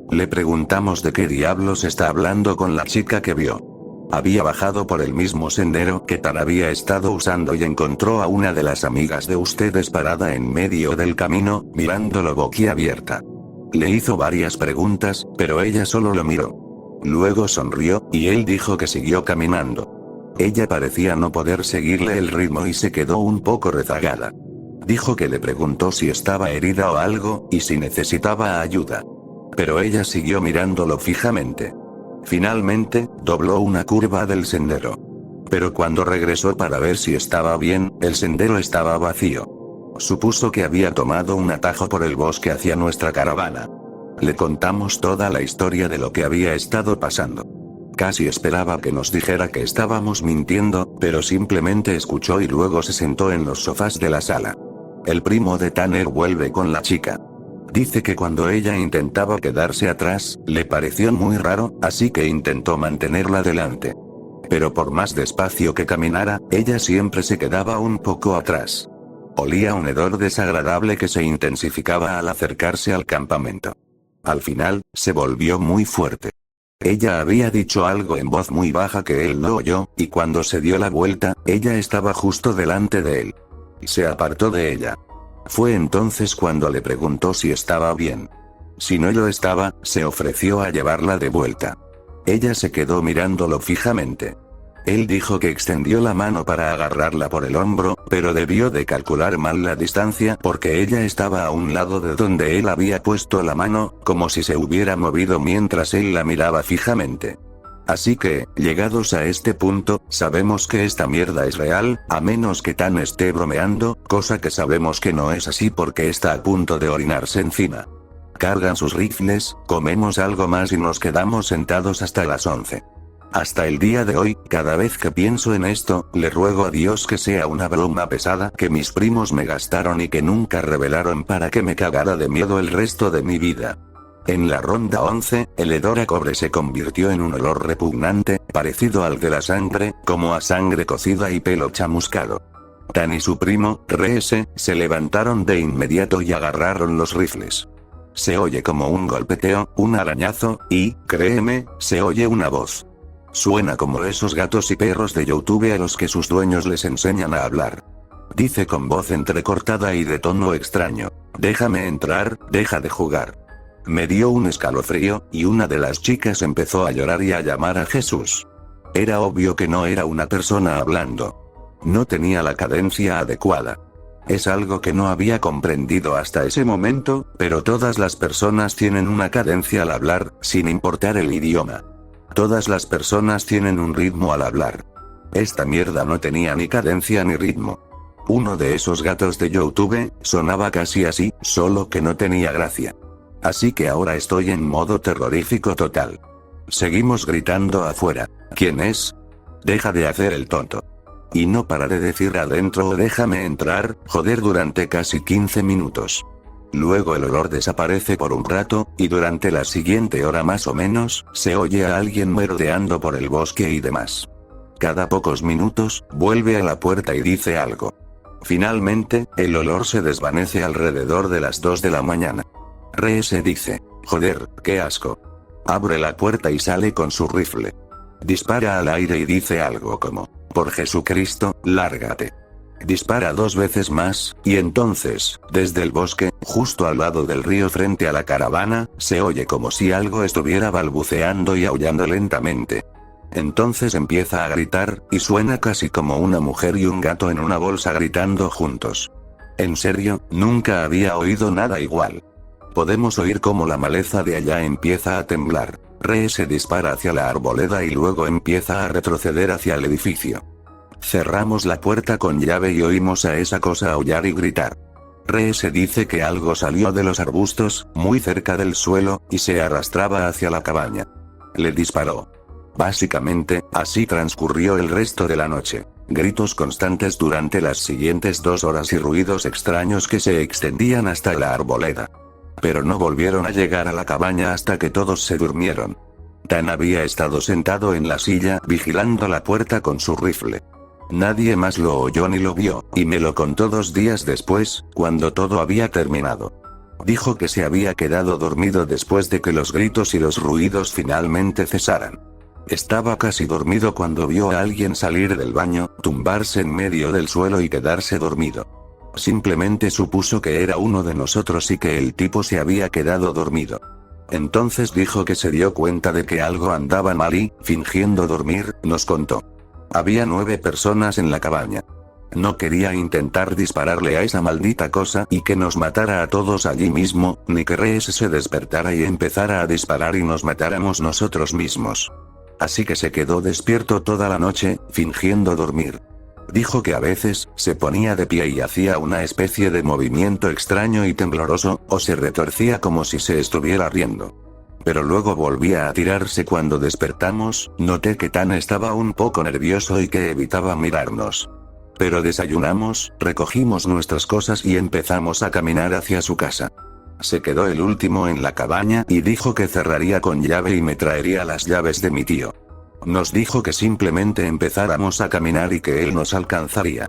Le preguntamos de qué diablos está hablando con la chica que vio. Había bajado por el mismo sendero que Tan había estado usando y encontró a una de las amigas de ustedes parada en medio del camino, mirándolo boquiabierta. Le hizo varias preguntas, pero ella solo lo miró. Luego sonrió, y él dijo que siguió caminando. Ella parecía no poder seguirle el ritmo y se quedó un poco rezagada. Dijo que le preguntó si estaba herida o algo, y si necesitaba ayuda. Pero ella siguió mirándolo fijamente. Finalmente, dobló una curva del sendero. Pero cuando regresó para ver si estaba bien, el sendero estaba vacío. Supuso que había tomado un atajo por el bosque hacia nuestra caravana. Le contamos toda la historia de lo que había estado pasando. Casi esperaba que nos dijera que estábamos mintiendo, pero simplemente escuchó y luego se sentó en los sofás de la sala. El primo de Tanner vuelve con la chica. Dice que cuando ella intentaba quedarse atrás, le pareció muy raro, así que intentó mantenerla delante. Pero por más despacio que caminara, ella siempre se quedaba un poco atrás. Olía un hedor desagradable que se intensificaba al acercarse al campamento. Al final, se volvió muy fuerte. Ella había dicho algo en voz muy baja que él no oyó, y cuando se dio la vuelta, ella estaba justo delante de él. Se apartó de ella. Fue entonces cuando le preguntó si estaba bien. Si no lo estaba, se ofreció a llevarla de vuelta. Ella se quedó mirándolo fijamente. Él dijo que extendió la mano para agarrarla por el hombro, pero debió de calcular mal la distancia porque ella estaba a un lado de donde él había puesto la mano, como si se hubiera movido mientras él la miraba fijamente. Así que, llegados a este punto, sabemos que esta mierda es real, a menos que Tan esté bromeando, cosa que sabemos que no es así porque está a punto de orinarse encima. Cargan sus rifles, comemos algo más y nos quedamos sentados hasta las 11. Hasta el día de hoy, cada vez que pienso en esto, le ruego a Dios que sea una broma pesada que mis primos me gastaron y que nunca revelaron para que me cagara de miedo el resto de mi vida. En la ronda 11, el hedor a cobre se convirtió en un olor repugnante, parecido al de la sangre, como a sangre cocida y pelo chamuscado. Tan y su primo, Reese, se levantaron de inmediato y agarraron los rifles. Se oye como un golpeteo, un arañazo, y, créeme, se oye una voz. Suena como esos gatos y perros de YouTube a los que sus dueños les enseñan a hablar. Dice con voz entrecortada y de tono extraño: déjame entrar, deja de jugar. Me dio un escalofrío, y una de las chicas empezó a llorar y a llamar a Jesús. Era obvio que no era una persona hablando. No tenía la cadencia adecuada. Es algo que no había comprendido hasta ese momento, pero todas las personas tienen una cadencia al hablar, sin importar el idioma. Todas las personas tienen un ritmo al hablar. Esta mierda no tenía ni cadencia ni ritmo. Uno de esos gatos de YouTube sonaba casi así, solo que no tenía gracia. Así que ahora estoy en modo terrorífico total. Seguimos gritando afuera: ¿quién es? Deja de hacer el tonto. Y no para de decir adentro o déjame entrar, joder, durante casi 15 minutos. Luego el olor desaparece por un rato, y durante la siguiente hora más o menos, se oye a alguien merodeando por el bosque y demás. Cada pocos minutos, vuelve a la puerta y dice algo. Finalmente, el olor se desvanece alrededor de las 2 de la mañana. Reese dice: joder, qué asco. Abre la puerta y sale con su rifle. Dispara al aire y dice algo como: por Jesucristo, lárgate. Dispara 2 veces más, y entonces, desde el bosque, justo al lado del río frente a la caravana, se oye como si algo estuviera balbuceando y aullando lentamente. Entonces empieza a gritar, y suena casi como una mujer y un gato en una bolsa gritando juntos. En serio, nunca había oído nada igual. Podemos oír cómo la maleza de allá empieza a temblar. Reese dispara hacia la arboleda y luego empieza a retroceder hacia el edificio. Cerramos la puerta con llave y oímos a esa cosa aullar y gritar. Reese dice que algo salió de los arbustos, muy cerca del suelo, y se arrastraba hacia la cabaña. Le disparó. Básicamente, así transcurrió el resto de la noche. Gritos constantes durante las siguientes 2 horas y ruidos extraños que se extendían hasta la arboleda. Pero no volvieron a llegar a la cabaña hasta que todos se durmieron. Tan había estado sentado en la silla vigilando la puerta con su rifle. Nadie más lo oyó ni lo vio, y me lo contó 2 días después, cuando todo había terminado. Dijo que se había quedado dormido después de que los gritos y los ruidos finalmente cesaran. Estaba casi dormido cuando vio a alguien salir del baño, tumbarse en medio del suelo y quedarse dormido. Simplemente supuso que era uno de nosotros y que el tipo se había quedado dormido. Entonces dijo que se dio cuenta de que algo andaba mal y, fingiendo dormir, nos contó. Había 9 personas en la cabaña. No quería intentar dispararle a esa maldita cosa y que nos matara a todos allí mismo, ni que Reese se despertara y empezara a disparar y nos matáramos nosotros mismos. Así que se quedó despierto toda la noche, fingiendo dormir. Dijo que a veces, se ponía de pie y hacía una especie de movimiento extraño y tembloroso, o se retorcía como si se estuviera riendo. Pero luego volvía a tirarse. Cuando despertamos, noté que Tan estaba un poco nervioso y que evitaba mirarnos. Pero desayunamos, recogimos nuestras cosas y empezamos a caminar hacia su casa. Se quedó el último en la cabaña y dijo que cerraría con llave y me traería las llaves de mi tío. Nos dijo que simplemente empezáramos a caminar y que él nos alcanzaría.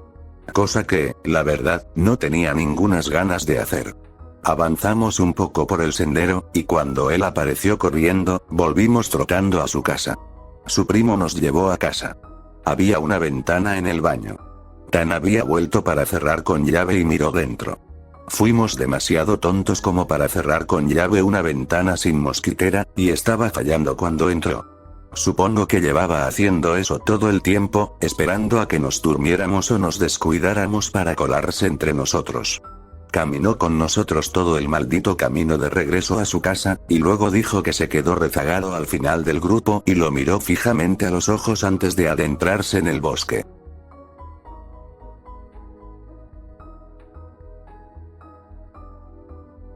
Cosa que, la verdad, no tenía ningunas ganas de hacer. Avanzamos un poco por el sendero, y cuando él apareció corriendo, volvimos trotando a su casa. Su primo nos llevó a casa. Había una ventana en el baño. Tan había vuelto para cerrar con llave y miró dentro. Fuimos demasiado tontos como para cerrar con llave una ventana sin mosquitera, y estaba fallando cuando entró. Supongo que llevaba haciendo eso todo el tiempo, esperando a que nos durmiéramos o nos descuidáramos para colarse entre nosotros. Caminó con nosotros todo el maldito camino de regreso a su casa, y luego dijo que se quedó rezagado al final del grupo y lo miró fijamente a los ojos antes de adentrarse en el bosque.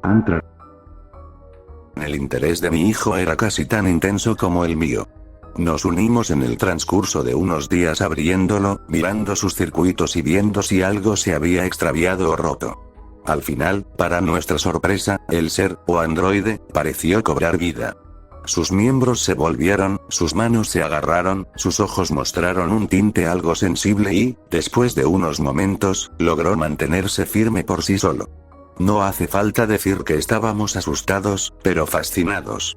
Antran. El interés de mi hijo era casi tan intenso como el mío. Nos unimos en el transcurso de unos días abriéndolo, mirando sus circuitos y viendo si algo se había extraviado o roto. Al final, para nuestra sorpresa, el ser, o androide, pareció cobrar vida. Sus miembros se volvieron, sus manos se agarraron, sus ojos mostraron un tinte algo sensible y, después de unos momentos, logró mantenerse firme por sí solo. No hace falta decir que estábamos asustados, pero fascinados.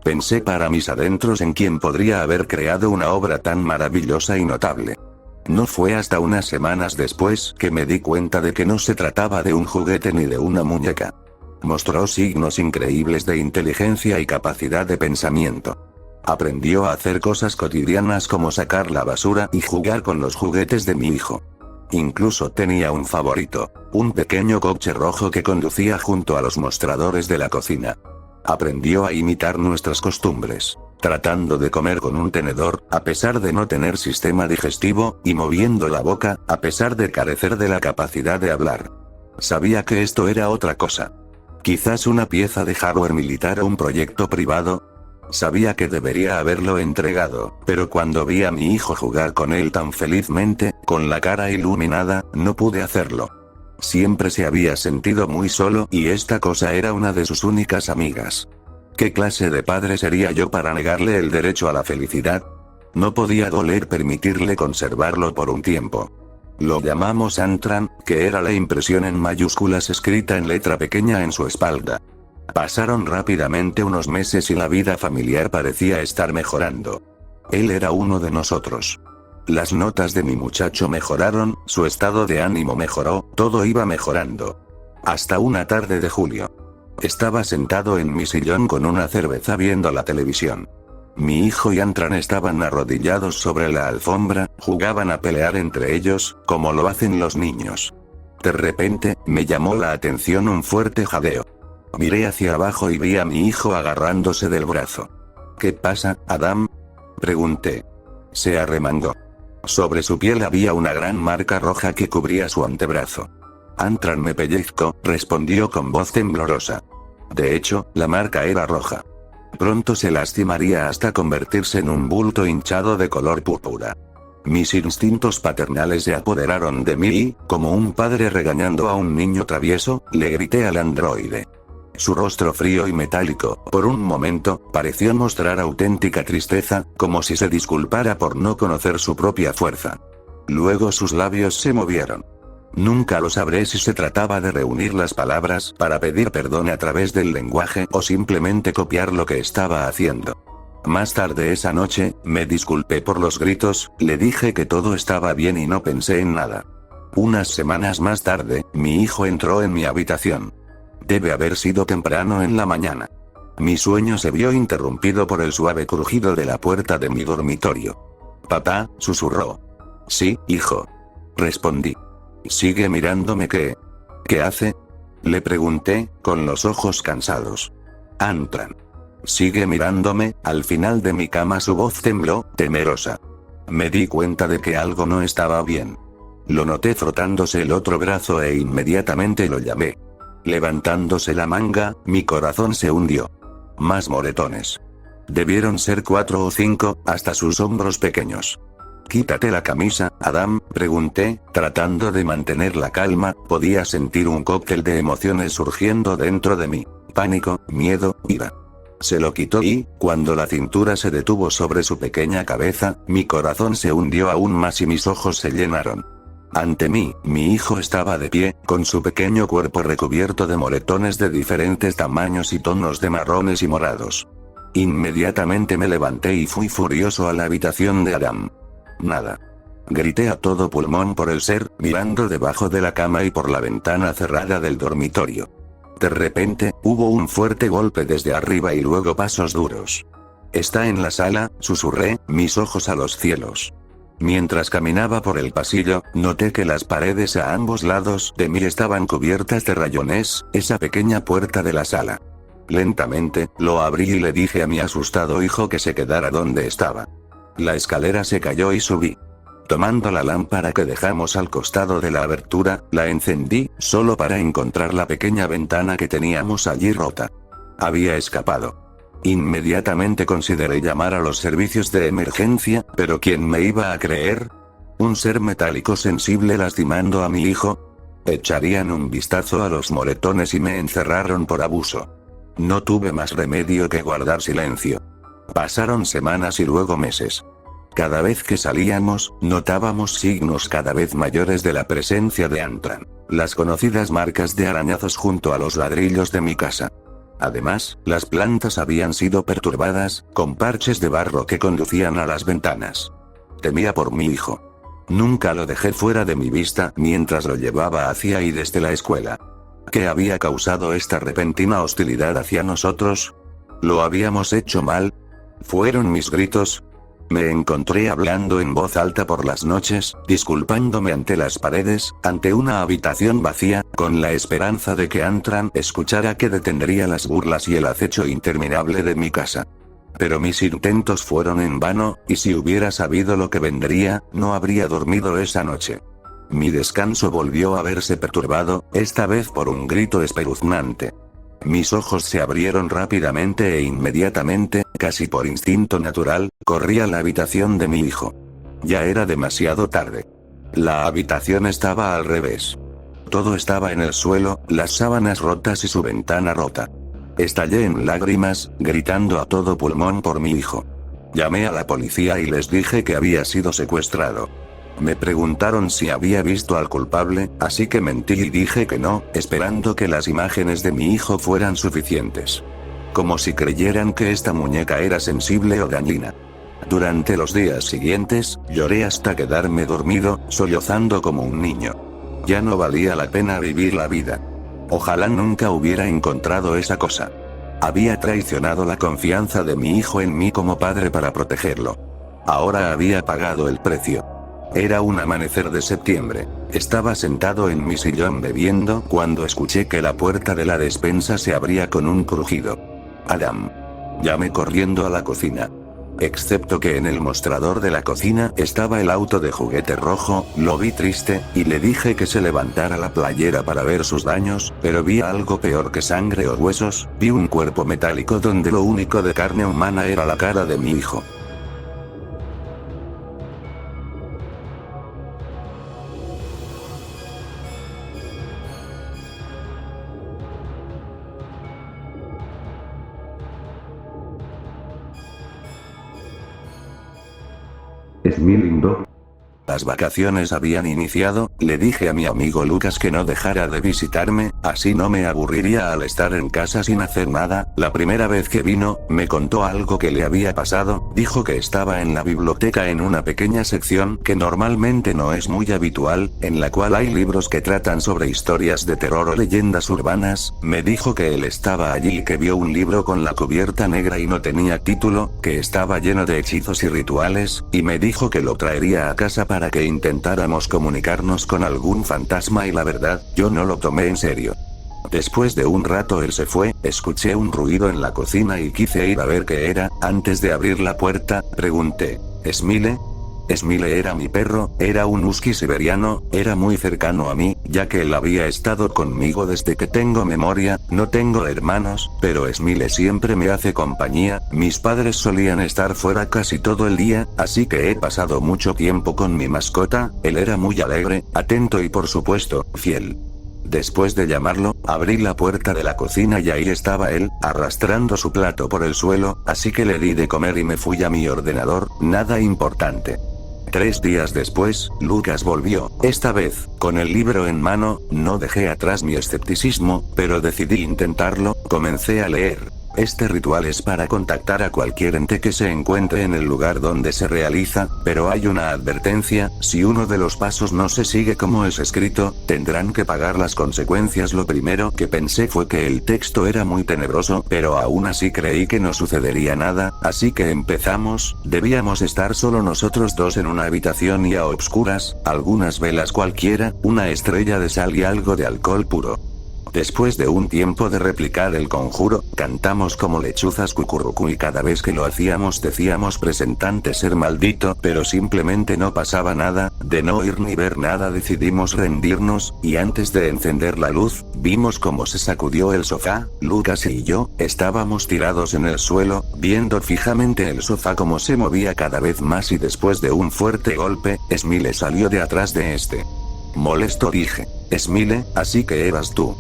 Pensé para mis adentros en quién podría haber creado una obra tan maravillosa y notable. No fue hasta unas semanas después que me di cuenta de que no se trataba de un juguete ni de una muñeca. Mostró signos increíbles de inteligencia y capacidad de pensamiento. Aprendió a hacer cosas cotidianas como sacar la basura y jugar con los juguetes de mi hijo. Incluso tenía un favorito, un pequeño coche rojo que conducía junto a los mostradores de la cocina. Aprendió a imitar nuestras costumbres, tratando de comer con un tenedor, a pesar de no tener sistema digestivo, y moviendo la boca, a pesar de carecer de la capacidad de hablar. Sabía que esto era otra cosa. Quizás una pieza de hardware militar o un proyecto privado. Sabía que debería haberlo entregado, pero cuando vi a mi hijo jugar con él tan felizmente, con la cara iluminada, no pude hacerlo. Siempre se había sentido muy solo y esta cosa era una de sus únicas amigas. ¿Qué clase de padre sería yo para negarle el derecho a la felicidad? No podía doler permitirle conservarlo por un tiempo. Lo llamamos Antran, que era la impresión en mayúsculas escrita en letra pequeña en su espalda. Pasaron rápidamente unos meses y la vida familiar parecía estar mejorando. Él era uno de nosotros. Las notas de mi muchacho mejoraron, su estado de ánimo mejoró, todo iba mejorando. Hasta una tarde de julio. Estaba sentado en mi sillón con una cerveza viendo la televisión. Mi hijo y Antran estaban arrodillados sobre la alfombra, jugaban a pelear entre ellos, como lo hacen los niños. De repente, me llamó la atención un fuerte jadeo. Miré hacia abajo y vi a mi hijo agarrándose del brazo. ¿Qué pasa, Adam? Pregunté. Se arremangó. Sobre su piel había una gran marca roja que cubría su antebrazo. Antran me pellizco, respondió con voz temblorosa. De hecho, la marca era roja. Pronto se lastimaría hasta convertirse en un bulto hinchado de color púrpura. Mis instintos paternales se apoderaron de mí y, como un padre regañando a un niño travieso, le grité al androide. Su rostro frío y metálico, por un momento, pareció mostrar auténtica tristeza, como si se disculpara por no conocer su propia fuerza. Luego sus labios se movieron. Nunca lo sabré si se trataba de reunir las palabras para pedir perdón a través del lenguaje o simplemente copiar lo que estaba haciendo. Más tarde esa noche, me disculpé por los gritos, le dije que todo estaba bien y no pensé en nada. Unas semanas más tarde, mi hijo entró en mi habitación. Debe haber sido temprano en la mañana. Mi sueño se vio interrumpido por el suave crujido de la puerta de mi dormitorio. Papá, susurró. Sí, hijo. Respondí. ¿Sigue mirándome qué? ¿Qué hace? Le pregunté, con los ojos cansados. Antran. Sigue mirándome, al final de mi cama su voz tembló, temerosa. Me di cuenta de que algo no estaba bien. Lo noté frotándose el otro brazo e inmediatamente lo llamé. Levantándose la manga, mi corazón se hundió. Más moretones. Debieron ser 4 o 5, hasta sus hombros pequeños. «Quítate la camisa, Adam», pregunté, tratando de mantener la calma, podía sentir un cóctel de emociones surgiendo dentro de mí. pánico, miedo, ira. Se lo quitó y, cuando la cintura se detuvo sobre su pequeña cabeza, mi corazón se hundió aún más y mis ojos se llenaron. Ante mí, mi hijo estaba de pie, con su pequeño cuerpo recubierto de moretones de diferentes tamaños y tonos de marrones y morados. Inmediatamente me levanté y fui furioso a la habitación de Adam. Nada. Grité a todo pulmón por el ser, mirando debajo de la cama y por la ventana cerrada del dormitorio. De repente, hubo un fuerte golpe desde arriba y luego pasos duros. «Está en la sala», susurré, mis ojos a los cielos. Mientras caminaba por el pasillo, noté que las paredes a ambos lados de mí estaban cubiertas de rayones, esa pequeña puerta de la sala. Lentamente, lo abrí y le dije a mi asustado hijo que se quedara donde estaba. La escalera se cayó y subí. Tomando la lámpara que dejamos al costado de la abertura, la encendí, solo para encontrar la pequeña ventana que teníamos allí rota. Había escapado. Inmediatamente consideré llamar a los servicios de emergencia, pero ¿quién me iba a creer? ¿Un ser metálico sensible lastimando a mi hijo? Echarían un vistazo a los moretones y me encerraron por abuso. No tuve más remedio que guardar silencio. Pasaron semanas y luego meses. Cada vez que salíamos, notábamos signos cada vez mayores de la presencia de Antran. Las conocidas marcas de arañazos junto a los ladrillos de mi casa. Además, las plantas habían sido perturbadas, con parches de barro que conducían a las ventanas. Temía por mi hijo. Nunca lo dejé fuera de mi vista mientras lo llevaba hacia y desde la escuela. ¿Qué había causado esta repentina hostilidad hacia nosotros? ¿Lo habíamos hecho mal? ¿Fueron mis gritos? Me encontré hablando en voz alta por las noches, disculpándome ante las paredes, ante una habitación vacía, con la esperanza de que Antran escuchara que detendría las burlas y el acecho interminable de mi casa. Pero mis intentos fueron en vano, y si hubiera sabido lo que vendría, no habría dormido esa noche. Mi descanso volvió a verse perturbado, esta vez por un grito espeluznante. Mis ojos se abrieron rápidamente e inmediatamente, casi por instinto natural, corrí a la habitación de mi hijo. Ya era demasiado tarde. La habitación estaba al revés. Todo estaba en el suelo, las sábanas rotas y su ventana rota. Estallé en lágrimas, gritando a todo pulmón por mi hijo. Llamé a la policía y les dije que había sido secuestrado. Me preguntaron si había visto al culpable, así que mentí y dije que no, esperando que las imágenes de mi hijo fueran suficientes. Como si creyeran que esta muñeca era sensible o dañina. Durante los días siguientes, lloré hasta quedarme dormido, sollozando como un niño. Ya no valía la pena vivir la vida. Ojalá nunca hubiera encontrado esa cosa. Había traicionado la confianza de mi hijo en mí como padre para protegerlo. Ahora había pagado el precio. Era un amanecer de septiembre. Estaba sentado en mi sillón bebiendo cuando escuché que la puerta de la despensa se abría con un crujido. Adam. Llamé corriendo a la cocina. Excepto que en el mostrador de la cocina estaba el auto de juguete rojo, lo vi triste, y le dije que se levantara la playera para ver sus daños, pero vi algo peor que sangre o huesos, vi un cuerpo metálico donde lo único de carne humana era la cara de mi hijo. Es muy lindo. Las vacaciones habían iniciado, le dije a mi amigo Lucas que no dejara de visitarme, así no me aburriría al estar en casa sin hacer nada. La primera vez que vino, me contó algo que le había pasado, dijo que estaba en la biblioteca en una pequeña sección que normalmente no es muy habitual, en la cual hay libros que tratan sobre historias de terror o leyendas urbanas. Me dijo que él estaba allí y que vio un libro con la cubierta negra y no tenía título, que estaba lleno de hechizos y rituales, y me dijo que lo traería a casa para que intentáramos comunicarnos con algún fantasma y la verdad, yo no lo tomé en serio. Después de un rato él se fue, escuché un ruido en la cocina y quise ir a ver qué era. Antes de abrir la puerta, pregunté, ¿Smile? Smile era mi perro, era un husky siberiano, era muy cercano a mí, ya que él había estado conmigo desde que tengo memoria. No tengo hermanos, pero Smile siempre me hace compañía. Mis padres solían estar fuera casi todo el día, así que he pasado mucho tiempo con mi mascota. Él era muy alegre, atento y por supuesto, fiel. Después de llamarlo, abrí la puerta de la cocina y ahí estaba él, arrastrando su plato por el suelo, así que le di de comer y me fui a mi ordenador, nada importante. 3 días después, Lucas volvió, esta vez, con el libro en mano. No dejé atrás mi escepticismo, pero decidí intentarlo. Comencé a leer. Este ritual es para contactar a cualquier ente que se encuentre en el lugar donde se realiza, pero hay una advertencia: si uno de los pasos no se sigue como es escrito, tendrán que pagar las consecuencias. Lo primero que pensé fue que el texto era muy tenebroso, pero aún así creí que no sucedería nada, así que empezamos. Debíamos estar solo nosotros dos en una habitación y a obscuras, algunas velas cualquiera, una estrella de sal y algo de alcohol puro. Después de un tiempo de replicar el conjuro, cantamos como lechuzas cucurrucú y cada vez que lo hacíamos decíamos presentante ser maldito, pero simplemente no pasaba nada. De no oír ni ver nada decidimos rendirnos, y antes de encender la luz, vimos cómo se sacudió el sofá. Lucas y yo, estábamos tirados en el suelo, viendo fijamente el sofá como se movía cada vez más y después de un fuerte golpe, Smile salió de atrás de este. Molesto dije: Smile, así que eras tú.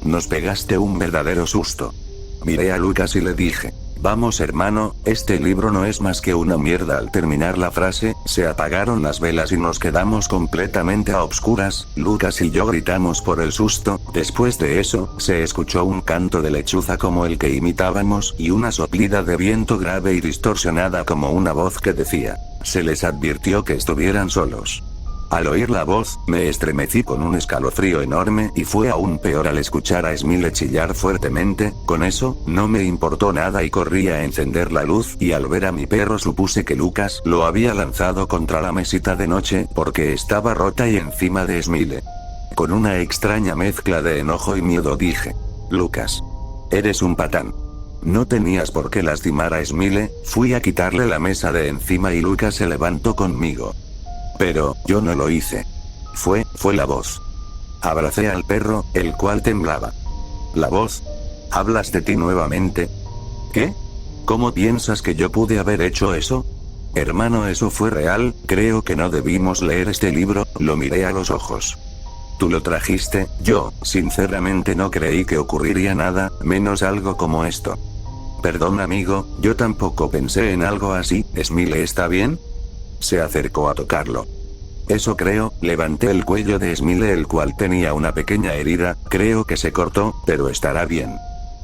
Nos pegaste un verdadero susto. Miré a Lucas y le dije: vamos hermano, este libro no es más que una mierda. Al terminar la frase, se apagaron las velas y nos quedamos completamente a obscuras. Lucas y yo gritamos por el susto. Después de eso, se escuchó un canto de lechuza como el que imitábamos y una soplida de viento grave y distorsionada como una voz que decía: se les advirtió que estuvieran solos. Al oír la voz, me estremecí con un escalofrío enorme y fue aún peor al escuchar a Smile chillar fuertemente. Con eso, no me importó nada y corrí a encender la luz, y al ver a mi perro supuse que Lucas lo había lanzado contra la mesita de noche porque estaba rota y encima de Smile. Con una extraña mezcla de enojo y miedo dije: Lucas, eres un patán. No tenías por qué lastimar a Smile. Fui a quitarle la mesa de encima y Lucas se levantó conmigo. Pero, yo no lo hice. Fue la voz. Abracé al perro, el cual temblaba. ¿La voz? ¿Hablas de ti nuevamente? ¿Qué? ¿Cómo piensas que yo pude haber hecho eso? Hermano, eso fue real. Creo que no debimos leer este libro. Lo miré a los ojos. ¿Tú lo trajiste? Yo, sinceramente no creí que ocurriría nada, menos algo como esto. Perdón amigo, yo tampoco pensé en algo así. ¿Smile está bien? Se acercó a tocarlo. Eso creo. Levanté el cuello de Smile, el cual tenía una pequeña herida. Creo que se cortó, pero estará bien.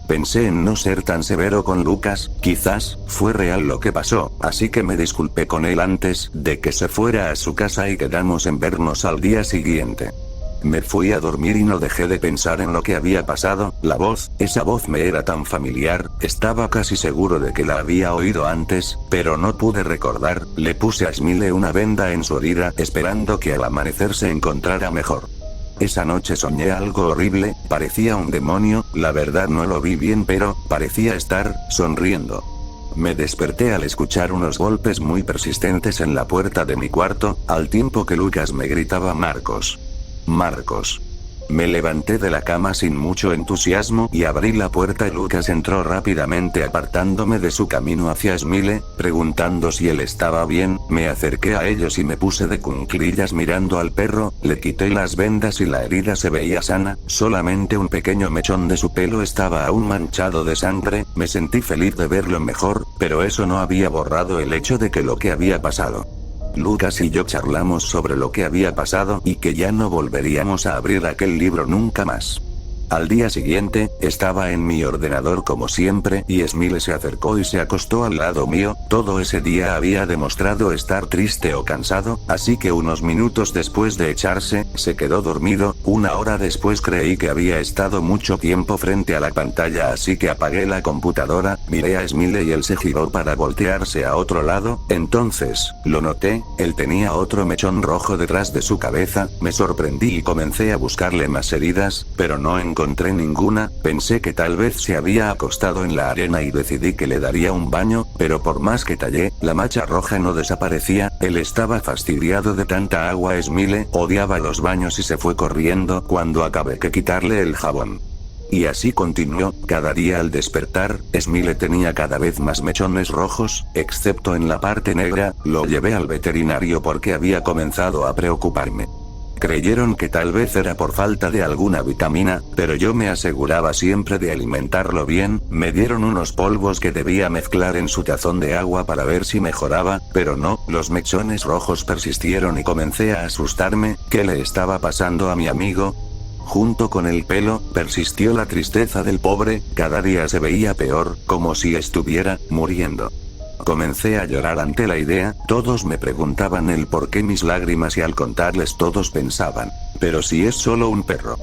Pensé en no ser tan severo con Lucas. Quizás fue real lo que pasó, así que me disculpé con él antes de que se fuera a su casa y quedamos en vernos al día siguiente. Me fui a dormir y no dejé de pensar en lo que había pasado. La voz, esa voz me era tan familiar, estaba casi seguro de que la había oído antes, pero no pude recordar. Le puse a Smile una venda en su herida, esperando que al amanecer se encontrara mejor. Esa noche soñé algo horrible, parecía un demonio. La verdad no lo vi bien, pero parecía estar sonriendo. Me desperté al escuchar unos golpes muy persistentes en la puerta de mi cuarto, al tiempo que Lucas me gritaba: Marcos. Marcos. Me levanté de la cama sin mucho entusiasmo y abrí la puerta. Lucas entró rápidamente apartándome de su camino hacia Smile, preguntando si él estaba bien. Me acerqué a ellos y me puse de cuclillas mirando al perro. Le quité las vendas y la herida se veía sana, solamente un pequeño mechón de su pelo estaba aún manchado de sangre. Me sentí feliz de verlo mejor, pero eso no había borrado el hecho de que lo que había pasado. Lucas y yo charlamos sobre lo que había pasado y que ya no volveríamos a abrir aquel libro nunca más. Al día siguiente, estaba en mi ordenador como siempre y Smile se acercó y se acostó al lado mío. Todo ese día había demostrado estar triste o cansado, así que unos minutos después de echarse, se quedó dormido. Una hora después creí que había estado mucho tiempo frente a la pantalla, así que apagué la computadora, miré a Smile y él se giró para voltearse a otro lado. Entonces, lo noté, él tenía otro mechón rojo detrás de su cabeza. Me sorprendí y comencé a buscarle más heridas, pero no encontré ninguna. Pensé que tal vez se había acostado en la arena y decidí que le daría un baño, pero por más que tallé, la mancha roja no desaparecía. Él estaba fastidiado de tanta agua. Smile odiaba los baños y se fue corriendo cuando acabé de quitarle el jabón. Y así continuó. Cada día al despertar, Smile tenía cada vez más mechones rojos, excepto en la parte negra. Lo llevé al veterinario porque había comenzado a preocuparme. Creyeron que tal vez era por falta de alguna vitamina, pero yo me aseguraba siempre de alimentarlo bien. Me dieron unos polvos que debía mezclar en su tazón de agua para ver si mejoraba, pero no, los mechones rojos persistieron y comencé a asustarme. ¿Qué le estaba pasando a mi amigo? Junto con el pelo, persistió la tristeza del pobre, cada día se veía peor, como si estuviera muriendo. Comencé a llorar ante la idea, todos me preguntaban el por qué mis lágrimas y al contarles todos pensaban, pero si es solo un perro.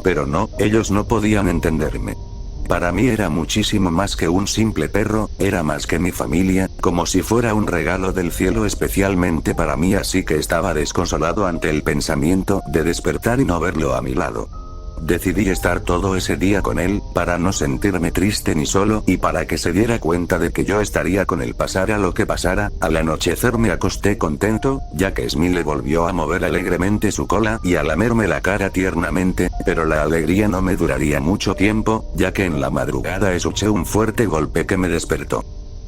Pero no, ellos no podían entenderme. Para mí era muchísimo más que un simple perro, era más que mi familia, como si fuera un regalo del cielo especialmente para mí, así que estaba desconsolado ante el pensamiento de despertar y no verlo a mi lado. Decidí estar todo ese día con él, para no sentirme triste ni solo, y para que se diera cuenta de que yo estaría con él pasara lo que pasara. Al anochecer me acosté contento, ya que Smile volvió a mover alegremente su cola y a lamerme la cara tiernamente, pero la alegría no me duraría mucho tiempo, ya que en la madrugada escuché un fuerte golpe que me despertó.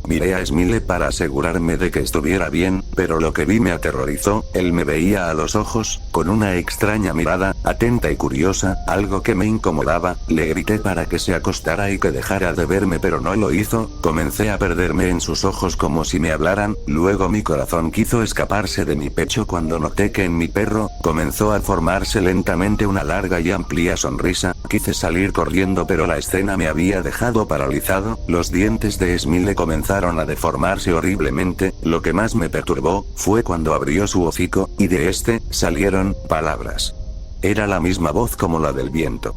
Miré a Smile para asegurarme de que estuviera bien, pero lo que vi me aterrorizó. Él me veía a los ojos, con una extraña mirada, atenta y curiosa, algo que me incomodaba. Le grité para que se acostara y que dejara de verme, pero no lo hizo. Comencé a perderme en sus ojos como si me hablaran, luego mi corazón quiso escaparse de mi pecho cuando noté que en mi perro comenzó a formarse lentamente una larga y amplia sonrisa. Quise salir corriendo, pero la escena me había dejado paralizado. Los dientes de Smile comenzaron a deformarse horriblemente. Lo que más me perturbó fue cuando abrió su hocico, y de este salieron palabras. Era la misma voz como la del viento.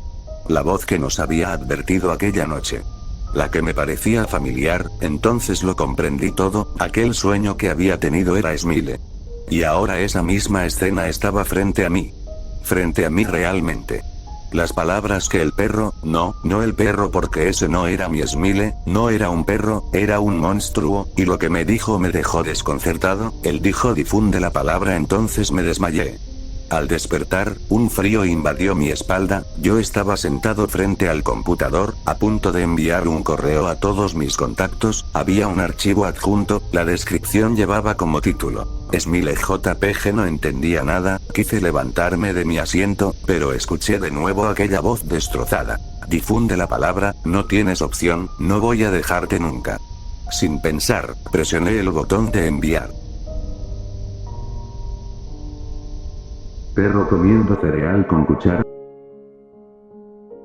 La voz que nos había advertido aquella noche. La que me parecía familiar. Entonces lo comprendí todo, aquel sueño que había tenido era Smile. Y ahora esa misma escena estaba frente a mí. Frente a mí realmente. Las palabras que el perro, no el perro, porque ese no era mi Smile, no era un perro, era un monstruo, y lo que me dijo me dejó desconcertado. Él dijo difunde la palabra, entonces me desmayé. Al despertar, un frío invadió mi espalda. Yo estaba sentado frente al computador, a punto de enviar un correo a todos mis contactos. Había un archivo adjunto, la descripción llevaba como título Smile JPG. No entendía nada, quise levantarme de mi asiento, pero escuché de nuevo aquella voz destrozada. Difunde la palabra, no tienes opción, no voy a dejarte nunca. Sin pensar, presioné el botón de enviar. Perro comiendo cereal con cuchara.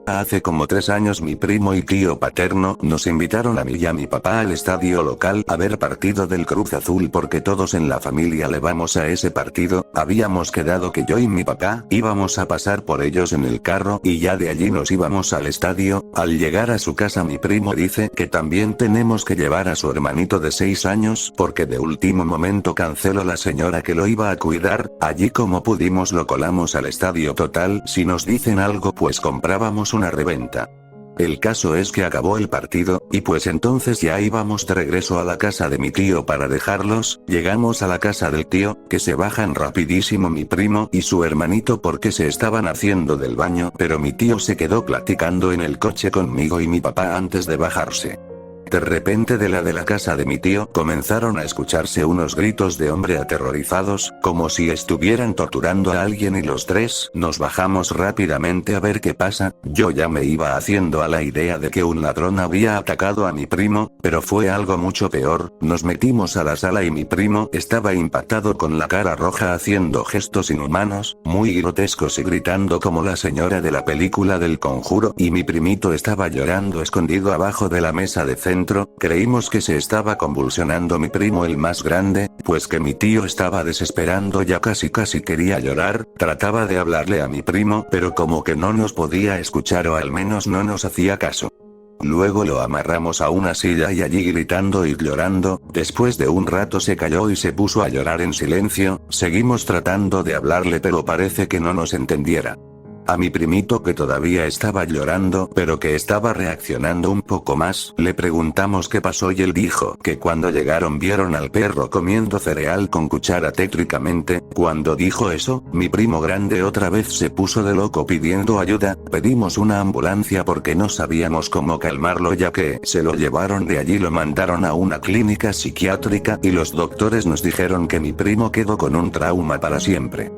Hace como 3 años mi primo y tío paterno nos invitaron a mí y a mi papá al estadio local a ver partido del Cruz Azul, porque todos en la familia le vamos a ese partido. Habíamos quedado que yo y mi papá íbamos a pasar por ellos en el carro y ya de allí nos íbamos al estadio. Al llegar a su casa mi primo dice que también tenemos que llevar a su hermanito de 6 años porque de último momento canceló la señora que lo iba a cuidar. Allí como pudimos lo colamos al estadio. Total, si nos dicen algo pues comprábamos una reventa. El caso es que acabó el partido, y pues entonces ya íbamos de regreso a la casa de mi tío para dejarlos. Llegamos a la casa del tío, que se bajan rapidísimo mi primo y su hermanito porque se estaban haciendo del baño, pero mi tío se quedó platicando en el coche conmigo y mi papá antes de bajarse. De repente de la casa de mi tío comenzaron a escucharse unos gritos de hombre aterrorizados, como si estuvieran torturando a alguien, y los tres nos bajamos rápidamente a ver qué pasa. Yo ya me iba haciendo a la idea de que un ladrón había atacado a mi primo, pero fue algo mucho peor. Nos metimos a la sala y mi primo estaba impactado con la cara roja haciendo gestos inhumanos, muy grotescos y gritando como la señora de la película del Conjuro, y mi primito estaba llorando escondido abajo de la mesa de centro. Creímos que se estaba convulsionando mi primo el más grande, pues que mi tío estaba desesperando, ya casi quería llorar. Trataba de hablarle a mi primo, pero como que no nos podía escuchar, o al menos no nos hacía caso. Luego lo amarramos a una silla y allí gritando y llorando. Después de un rato se calló y se puso a llorar en silencio. Seguimos tratando de hablarle pero parece que no nos entendiera. A mi primito, que todavía estaba llorando pero que estaba reaccionando un poco más, le preguntamos qué pasó y él dijo que cuando llegaron vieron al perro comiendo cereal con cuchara tétricamente. Cuando dijo eso, mi primo grande otra vez se puso de loco pidiendo ayuda. Pedimos una ambulancia porque no sabíamos cómo calmarlo, ya que se lo llevaron de allí, lo mandaron a una clínica psiquiátrica y los doctores nos dijeron que mi primo quedó con un trauma para siempre.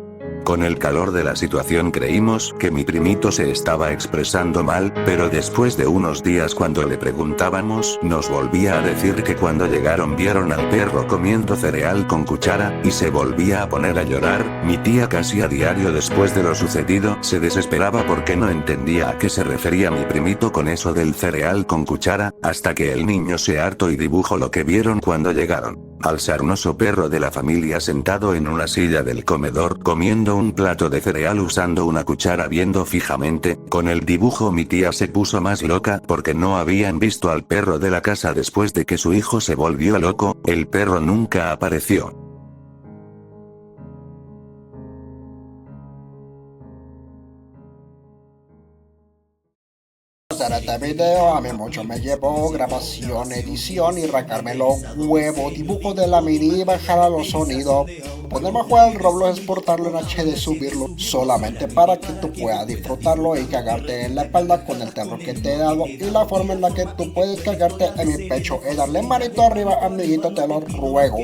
Con el calor de la situación creímos que mi primito se estaba expresando mal, pero después de unos días cuando le preguntábamos nos volvía a decir que cuando llegaron vieron al perro comiendo cereal con cuchara, y se volvía a poner a llorar. Mi tía casi a diario después de lo sucedido se desesperaba porque no entendía a qué se refería mi primito con eso del cereal con cuchara, hasta que el niño se hartó y dibujó lo que vieron cuando llegaron. Al sarnoso perro de la familia sentado en una silla del comedor comiendo un plato de cereal usando una cuchara viendo fijamente. Con el dibujo mi tía se puso más loca porque no habían visto al perro de la casa después de que su hijo se volvió loco. El perro nunca apareció. Hacer este video a mí mucho me llevó grabación, edición y rascarme los huevos, dibujo de la mini, bajar a los sonidos, ponerme a jugar al Roblox, exportarlo en HD, subirlo, solamente para que tú puedas disfrutarlo y cagarte en la espalda con el terror que te he dado y la forma en la que tú puedes cagarte en mi pecho y darle manito arriba, amiguito, te lo ruego.